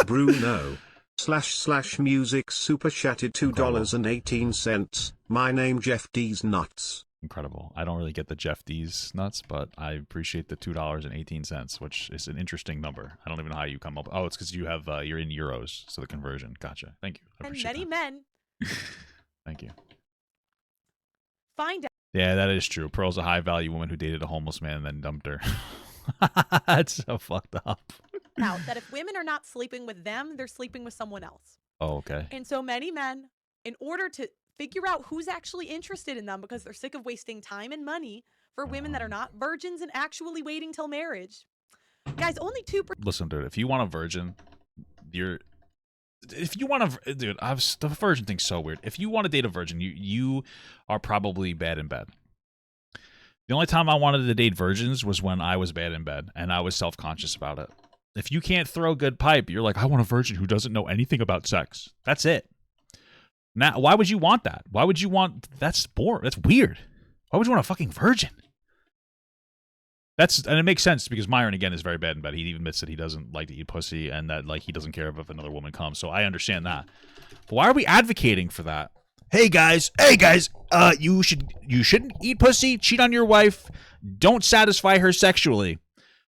Speaker 3: Bruno. / music super chatted $2.18. My name Jeff D's nuts.
Speaker 1: Incredible. I don't really get the Jeff D's nuts, but I appreciate the $2.18, which is an interesting number. I don't even know how you come up. Oh, it's because you have you're in euros, so the conversion. Gotcha. Thank you. I appreciate
Speaker 2: and many
Speaker 1: that.
Speaker 2: men.
Speaker 1: Thank you.
Speaker 2: Find out.
Speaker 1: Yeah, that is true. Pearl's a high value woman who dated a homeless man and then dumped her. That's so fucked up.
Speaker 2: Out that if women are not sleeping with them, they're sleeping with someone else.
Speaker 1: Oh, okay.
Speaker 2: And so many men, in order to figure out who's actually interested in them because they're sick of wasting time and money for women that are not virgins and actually waiting till marriage. Guys, only 2%.
Speaker 1: Listen, dude, if you want a virgin, dude, the virgin thing's so weird. If you want to date a virgin, you are probably bad in bed. The only time I wanted to date virgins was when I was bad in bed, and I was self-conscious about it. If you can't throw good pipe, you're like, I want a virgin who doesn't know anything about sex. That's it. Now, why would you want that? Why would you want... That's boring. That's weird. Why would you want a fucking virgin? And it makes sense because Myron, again, is very bad in bed. He even admits that he doesn't like to eat pussy and that like he doesn't care if another woman comes. So I understand that. But why are we advocating for that? Hey guys, you shouldn't eat pussy, cheat on your wife, don't satisfy her sexually.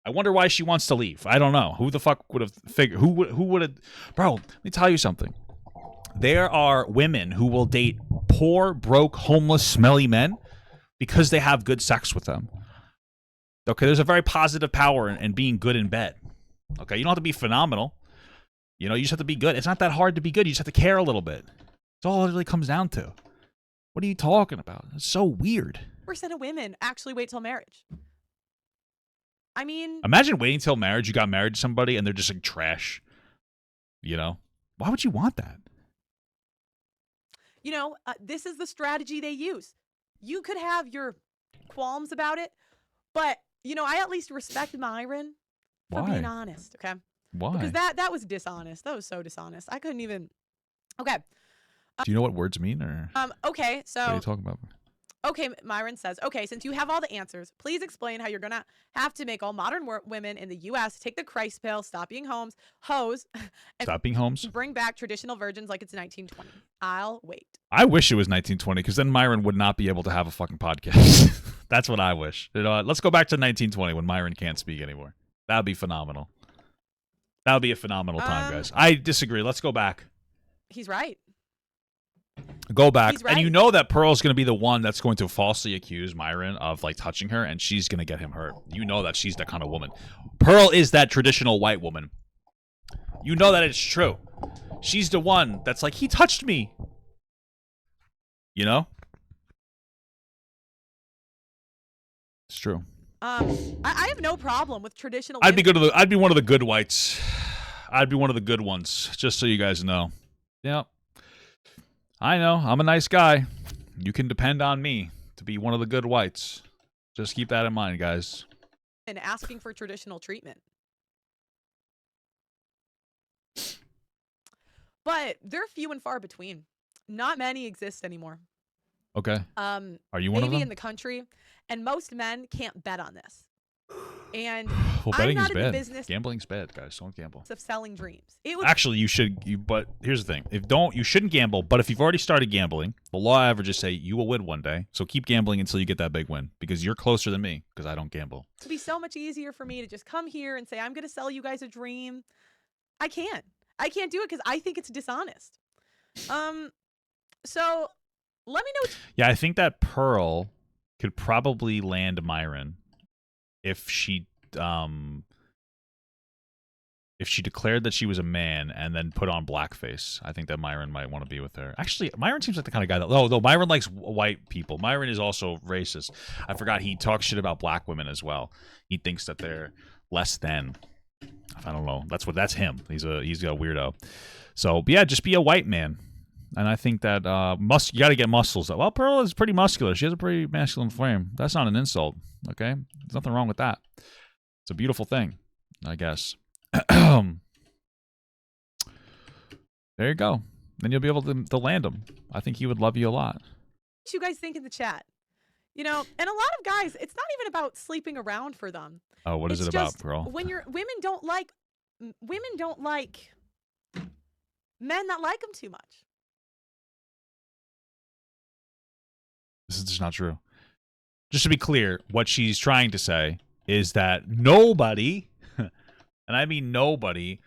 Speaker 1: I wonder why she wants to leave. I don't know. Who the fuck would have figured? Who would have? Bro, let me tell you something. There are women who will date poor, broke, homeless, smelly men because they have good sex with them. Okay, there's a very positive power in being good in bed. Okay, you don't have to be phenomenal. You know, you just have to be good. It's not that hard to be good. You just have to care a little bit. That's all it really comes down to. What are you talking about? It's so weird. %
Speaker 2: of women actually wait till marriage. I mean...
Speaker 1: Imagine waiting till marriage. You got married to somebody and they're just like trash. You know? Why would you want that?
Speaker 2: You know, this is the strategy they use. You could have your qualms about it, but, you know, I at least respect Myron for being honest, okay?
Speaker 1: Why?
Speaker 2: Because that was dishonest. That was so dishonest. I couldn't even... Okay.
Speaker 1: Do you know what words mean? Or
Speaker 2: okay, so...
Speaker 1: What are you talking about?
Speaker 2: Okay, Myron says, okay, since you have all the answers, please explain how you're going to have to make all modern women in the U.S. take the Christ pill, stop being hoes, and
Speaker 1: stop being homes,
Speaker 2: bring back traditional virgins like it's 1920. I'll wait.
Speaker 1: I wish it was 1920 because then Myron would not be able to have a fucking podcast. That's what I wish. You know, let's go back to 1920 when Myron can't speak anymore. That would be phenomenal. That would be a phenomenal time, guys. I disagree. Let's go back.
Speaker 2: He's right.
Speaker 1: Go back.
Speaker 2: He's right.
Speaker 1: And you know that Pearl's going to be the one that's going to falsely accuse Myron of like touching her, and she's going to get him hurt. You know that she's that kind of woman. Pearl is that traditional white woman. You know that it's true. She's the one that's like, he touched me. You know? It's true.
Speaker 2: I have no problem with traditional
Speaker 1: I'd be one of the good whites. I'd be one of the good ones, just so you guys know. Yep. I know. I'm a nice guy. You can depend on me to be one of the good whites. Just keep that in mind, guys.
Speaker 2: And asking for traditional treatment. But they're few and far between. Not many exist anymore.
Speaker 1: Okay. Are you one of them?
Speaker 2: Maybe in the country. And most men can't bet on this. And
Speaker 1: well, betting
Speaker 2: I'm not
Speaker 1: is
Speaker 2: in
Speaker 1: bad.
Speaker 2: the business
Speaker 1: Gambling's bad, guys. Don't gamble.
Speaker 2: Of selling dreams.
Speaker 1: Actually, you should. But here's the thing: you shouldn't gamble. But if you've already started gambling, the law averages say you will win one day. So keep gambling until you get that big win, because you're closer than me. Because I don't gamble.
Speaker 2: It'd be so much easier for me to just come here and say I'm going to sell you guys a dream. I can't do it because I think it's dishonest. So let me know.
Speaker 1: Yeah, I think that Pearl could probably land Myron if she declared that she was a man and then put on blackface. I think that Myron might want to be with her. Actually, Myron seems like the kind of guy that... though Myron likes white people. Myron is also racist. I forgot he talks shit about black women as well. He thinks that they're less than... I don't know. That's him. He's a weirdo. So, yeah, just be a white man. And I think that you got to get muscles. Well, Pearl is pretty muscular. She has a pretty masculine frame. That's not an insult, okay? There's nothing wrong with that. It's a beautiful thing, I guess. There you go. Then you'll be able to land him. I think he would love you a lot.
Speaker 2: What you guys think in the chat? You know, and a lot of guys, it's not even about sleeping around for them.
Speaker 1: Oh, what is it about, Pearl?
Speaker 2: When women don't like men that like them too much.
Speaker 1: This is just not true. Just to be clear, what she's trying to say is that nobody, and I mean nobody,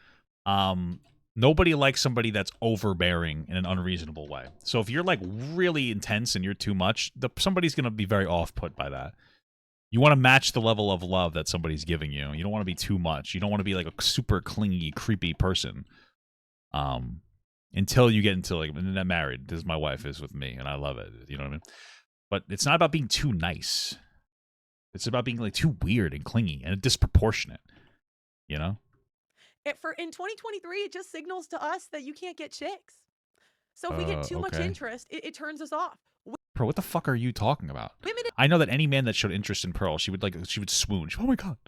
Speaker 1: nobody likes somebody that's overbearing in an unreasonable way. So if you're like really intense and you're too much, somebody's going to be very off-put by that. You want to match the level of love that somebody's giving you. You don't want to be too much. You don't want to be like a super clingy, creepy person. Until you get into like, and I'm married. This is my wife is with me, and I love it. You know what I mean? But it's not about being too nice. It's about being like too weird and clingy and disproportionate. You know?
Speaker 2: In 2023, it just signals to us that you can't get chicks. So if we get too much interest, it turns us off.
Speaker 1: Bro, what the fuck are you talking about?
Speaker 2: Women.
Speaker 1: I know that any man that showed interest in Pearl, she would swoon. Oh my god,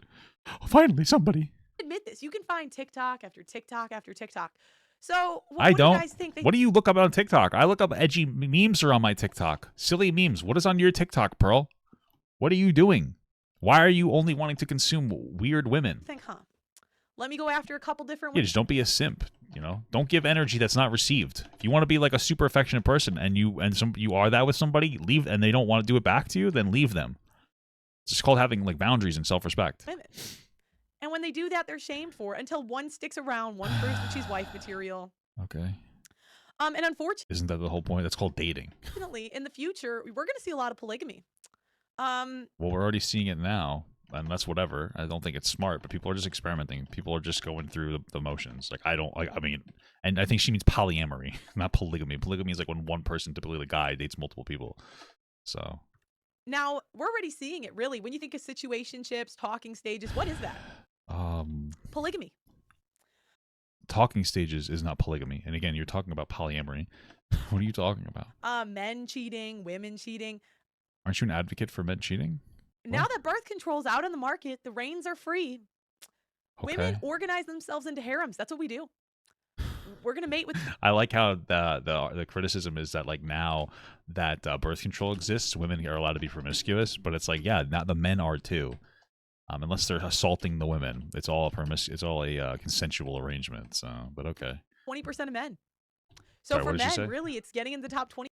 Speaker 1: finally somebody.
Speaker 2: Admit this. You can find TikTok after TikTok after TikTok. So
Speaker 1: I
Speaker 2: what
Speaker 1: don't.
Speaker 2: do you guys think?
Speaker 1: What do you look up on TikTok? I look up edgy memes are on my TikTok. Silly memes. What is on your TikTok, Pearl? What are you doing? Why are you only wanting to consume weird women?
Speaker 2: Let me go after a couple different.
Speaker 1: Yeah, just don't be a simp. You know, don't give energy that's not received. If you want to be like a super affectionate person and you are that with somebody, leave, and they don't want to do it back to you, then leave them. It's just called having like boundaries and self-respect.
Speaker 2: And when they do that, they're shamed for it until one sticks around, one proves that she's wife material.
Speaker 1: Okay.
Speaker 2: And unfortunately,
Speaker 1: isn't that the whole point? That's called dating.
Speaker 2: Definitely, in the future, we're going to see a lot of polygamy.
Speaker 1: Well, we're already seeing it now. And that's whatever. I don't think it's smart, but people are just experimenting. People are just going through the motions. Like, I mean, and I think she means polyamory, not polygamy. Polygamy is like when one person, typically the guy, dates multiple people. So.
Speaker 2: Now, we're already seeing it, really. When you think of situationships, talking stages, what is that? Polygamy.
Speaker 1: Talking stages is not polygamy. And again, you're talking about polyamory. What are you talking about?
Speaker 2: Men cheating, women cheating.
Speaker 1: Aren't you an advocate for men cheating?
Speaker 2: Now that birth control's out on the market, the reins are free. Okay. Women organize themselves into harems. That's what we do. We're gonna mate with.
Speaker 1: I like how the criticism is that like now that birth control exists, women are allowed to be promiscuous, but it's like now the men are too, unless they're assaulting the women. It's all a consensual arrangement. So, but okay.
Speaker 2: 20% of men. So sorry, for men, really, it's getting in the top 20.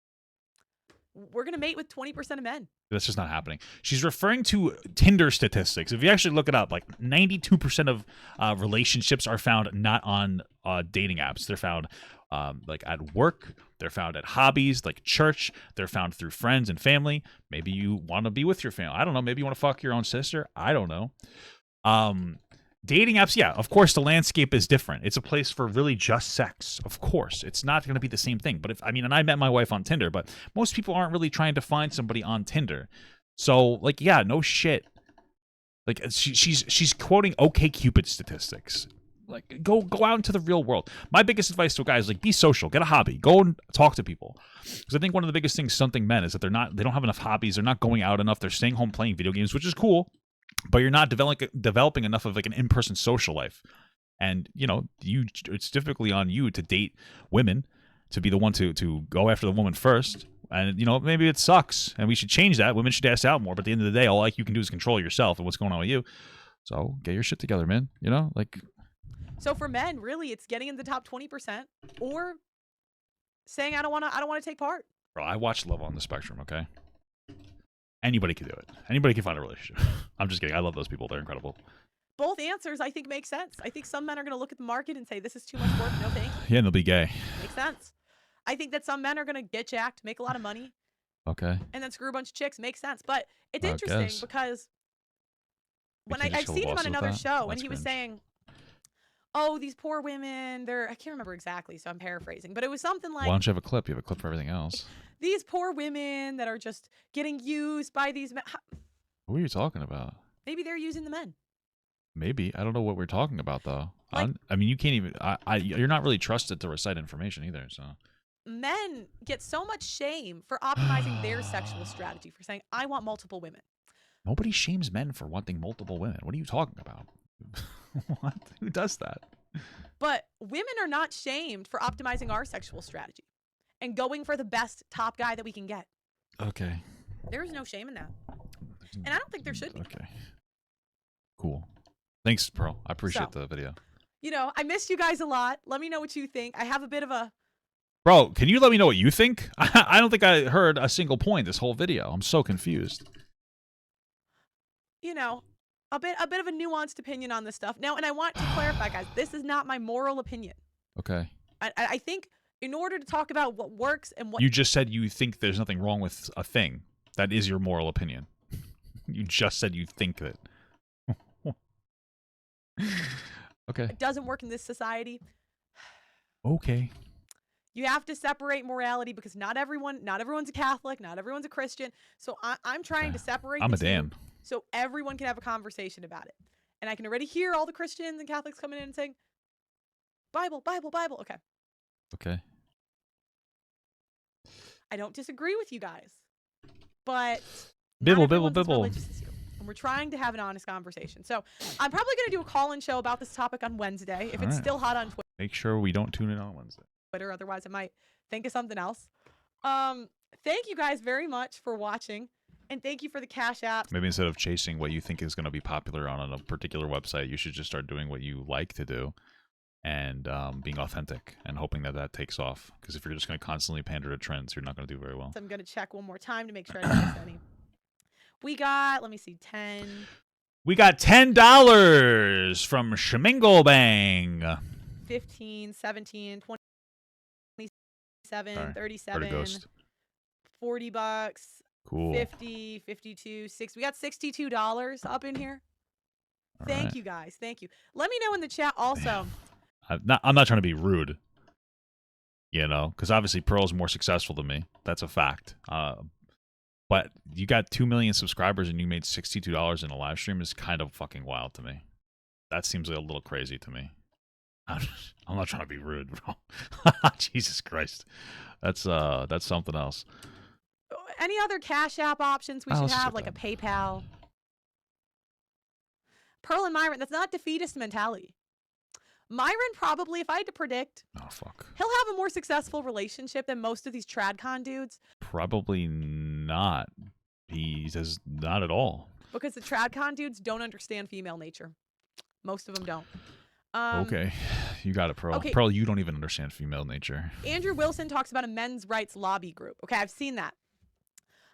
Speaker 2: We're going to mate with 20% of men.
Speaker 1: That's just not happening. She's referring to Tinder statistics. If you actually look it up, like 92% of relationships are found not on dating apps. They're found like at work. They're found at hobbies like church. They're found through friends and family. Maybe you want to be with your family. I don't know. Maybe you want to fuck your own sister. I don't know. Dating apps, yeah, of course, the landscape is different. It's a place for really just sex. Of course, it's not going to be the same thing. But and I met my wife on Tinder, but most people aren't really trying to find somebody on Tinder. So, like, yeah, no shit. Like, she's quoting OkCupid statistics. Like, go out into the real world. My biggest advice to a guy is like, be social, get a hobby, go and talk to people. Because I think one of the biggest things stunting men is that they don't have enough hobbies, they're not going out enough, they're staying home playing video games, which is cool. But you're not developing enough of like an in-person social life, and it's typically on you to date women, to be the one to go after the woman first. And maybe it sucks, and we should change that. Women should ask out more. But at the end of the day, all you can do is control yourself and what's going on with you. So get your shit together, man.
Speaker 2: So for men, really, it's getting in the top 20% or saying I don't want to take part.
Speaker 1: Bro, I watch Love on the Spectrum. Okay. Anybody can do it. Anybody can find a relationship. I'm just kidding. I love those people. They're incredible.
Speaker 2: Both answers, I think, make sense. I think some men are going to look at the market and say, this is too much work. No thank you.
Speaker 1: Yeah, and they'll be gay.
Speaker 2: Makes sense. I think that some men are going to get jacked, make a lot of money.
Speaker 1: Okay.
Speaker 2: And then screw a bunch of chicks. Makes sense. But it's interesting because when I've seen him on another show and he was saying, oh, these poor women, I can't remember exactly, so I'm paraphrasing. But it was something like...
Speaker 1: Why don't you have a clip? You have a clip for everything else.
Speaker 2: These poor women that are just getting used by these men.
Speaker 1: What are you talking about?
Speaker 2: Maybe they're using the men.
Speaker 1: Maybe. I don't know what we're talking about, though.
Speaker 2: Like,
Speaker 1: you can't even... you're not really trusted to recite information either, so...
Speaker 2: Men get so much shame for optimizing their sexual strategy, for saying, I want multiple women.
Speaker 1: Nobody shames men for wanting multiple women. What are you talking about? What? Who does that?
Speaker 2: But women are not shamed for optimizing our sexual strategy and going for the best top guy that we can get.
Speaker 1: Okay.
Speaker 2: There is no shame in that. And I don't think there should be.
Speaker 1: Okay. Cool. Thanks, Pearl. I appreciate the video.
Speaker 2: I missed you guys a lot. Let me know what you think. I have a bit of a...
Speaker 1: Bro, can you let me know what you think? I don't think I heard a single point this whole video. I'm so confused.
Speaker 2: A bit of a nuanced opinion on this stuff. Now, and I want to clarify, guys, this is not my moral opinion.
Speaker 1: Okay.
Speaker 2: I think in order to talk about what works and what...
Speaker 1: You just said you think there's nothing wrong with a thing. That is your moral opinion. You just said you think that. Okay.
Speaker 2: It doesn't work in this society.
Speaker 1: Okay.
Speaker 2: You have to separate morality because not everyone's a Catholic, not everyone's a Christian. So I'm trying to separate.
Speaker 1: I'm a Dan.
Speaker 2: So everyone can have a conversation about it. And I can already hear all the Christians and Catholics coming in and saying, Bible, Bible, Bible. Okay.
Speaker 1: Okay.
Speaker 2: I don't disagree with you guys. But
Speaker 1: Bibble,
Speaker 2: not
Speaker 1: bibble,
Speaker 2: everyone's as
Speaker 1: bibble.
Speaker 2: religious as you. And we're trying to have an honest conversation. So I'm probably going to do a call-in show about this topic on Wednesday if it's still hot on Twitter.
Speaker 1: Make sure we don't tune in on Wednesday.
Speaker 2: Otherwise, I might think of something else. Thank you guys very much for watching. And thank you for the Cash App.
Speaker 1: Maybe instead of chasing what you think is going to be popular on a particular website, you should just start doing what you like to do and being authentic and hoping that that takes off. Because if you're just going to constantly pander to trends, you're not going to do very well.
Speaker 2: So I'm going to check one more time to make sure I didn't miss any. We got, let me see, 10.
Speaker 1: We got $10 from Shamingle Bang.
Speaker 2: 15, 17, 27,
Speaker 1: Sorry,
Speaker 2: 37, 40 bucks.
Speaker 1: Cool.
Speaker 2: 50, 52, 60. We got $62 up in here. Thank you guys. Thank you. Let me know in the chat also.
Speaker 1: I'm not trying to be rude, you know, because obviously Pearl's more successful than me. That's a fact. But you got 2 million subscribers and you made $62 in a live stream is kind of fucking wild to me. That seems a little crazy to me. I'm not trying to be rude, bro. Jesus Christ. That's something else.
Speaker 2: Any other Cash App options we should have, like a PayPal? Pearl and Myron, that's not defeatist mentality. Myron probably, if I had to predict, he'll have a more successful relationship than most of these TradCon dudes.
Speaker 1: Probably not. He says not at all.
Speaker 2: Because the TradCon dudes don't understand female nature. Most of them don't.
Speaker 1: Okay, you got it, Pearl.
Speaker 2: Okay.
Speaker 1: Pearl, you don't even understand female nature.
Speaker 2: Andrew Wilson talks about a men's rights lobby group. Okay, I've seen that.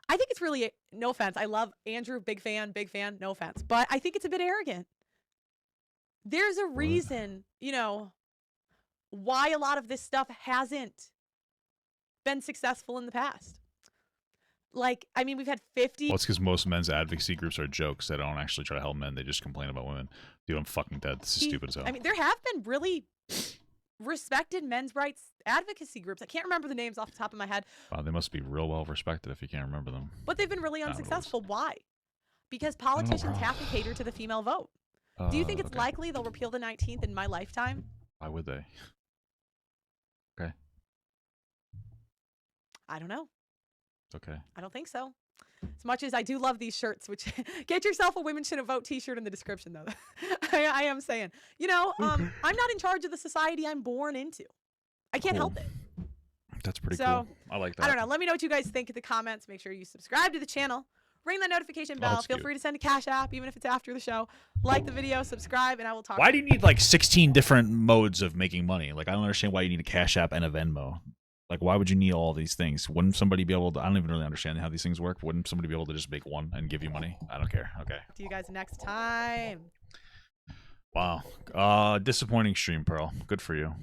Speaker 2: I think it's really, no offense, I love Andrew, big fan, no offense. But I think it's a bit arrogant. There's a reason, you know, why a lot of this stuff hasn't been successful in the past. Like, I mean, we've had 50.
Speaker 1: Well, it's because most men's advocacy groups are jokes. They don't actually try to help men. They just complain about women. Dude, I'm fucking dead. This is stupid as hell.
Speaker 2: I mean, there have been really respected men's rights advocacy groups. I can't remember the names off the top of my head.
Speaker 1: Wow, they must be real well respected if you can't remember them.
Speaker 2: But they've been really unsuccessful. Why? Because politicians have to cater to the female vote. Do you think it's likely they'll repeal the 19th in my lifetime?
Speaker 1: Why would they? Okay.
Speaker 2: I don't know.
Speaker 1: It's okay.
Speaker 2: I don't think so. As much as I do love these shirts, which get yourself a Women Shouldn't Vote t-shirt in the description, though. I am saying, you know, I'm not in charge of the society I'm born into. I can't help it.
Speaker 1: That's pretty cool. I like that.
Speaker 2: I don't know. Let me know what you guys think in the comments. Make sure you subscribe to the channel. Ring that notification bell. Feel free to send a Cash App, even if it's after the show. Like the video, subscribe, and I will talk.
Speaker 1: Why do you need like 16 different modes of making money? Like, I don't understand why you need a Cash App and a Venmo. Like, why would you need all these things? Wouldn't somebody be able to? I don't even really understand how these things work. Wouldn't somebody be able to just make one and give you money? I don't care. Okay.
Speaker 2: See you guys next time.
Speaker 1: Wow. Disappointing stream, Pearl. Good for you.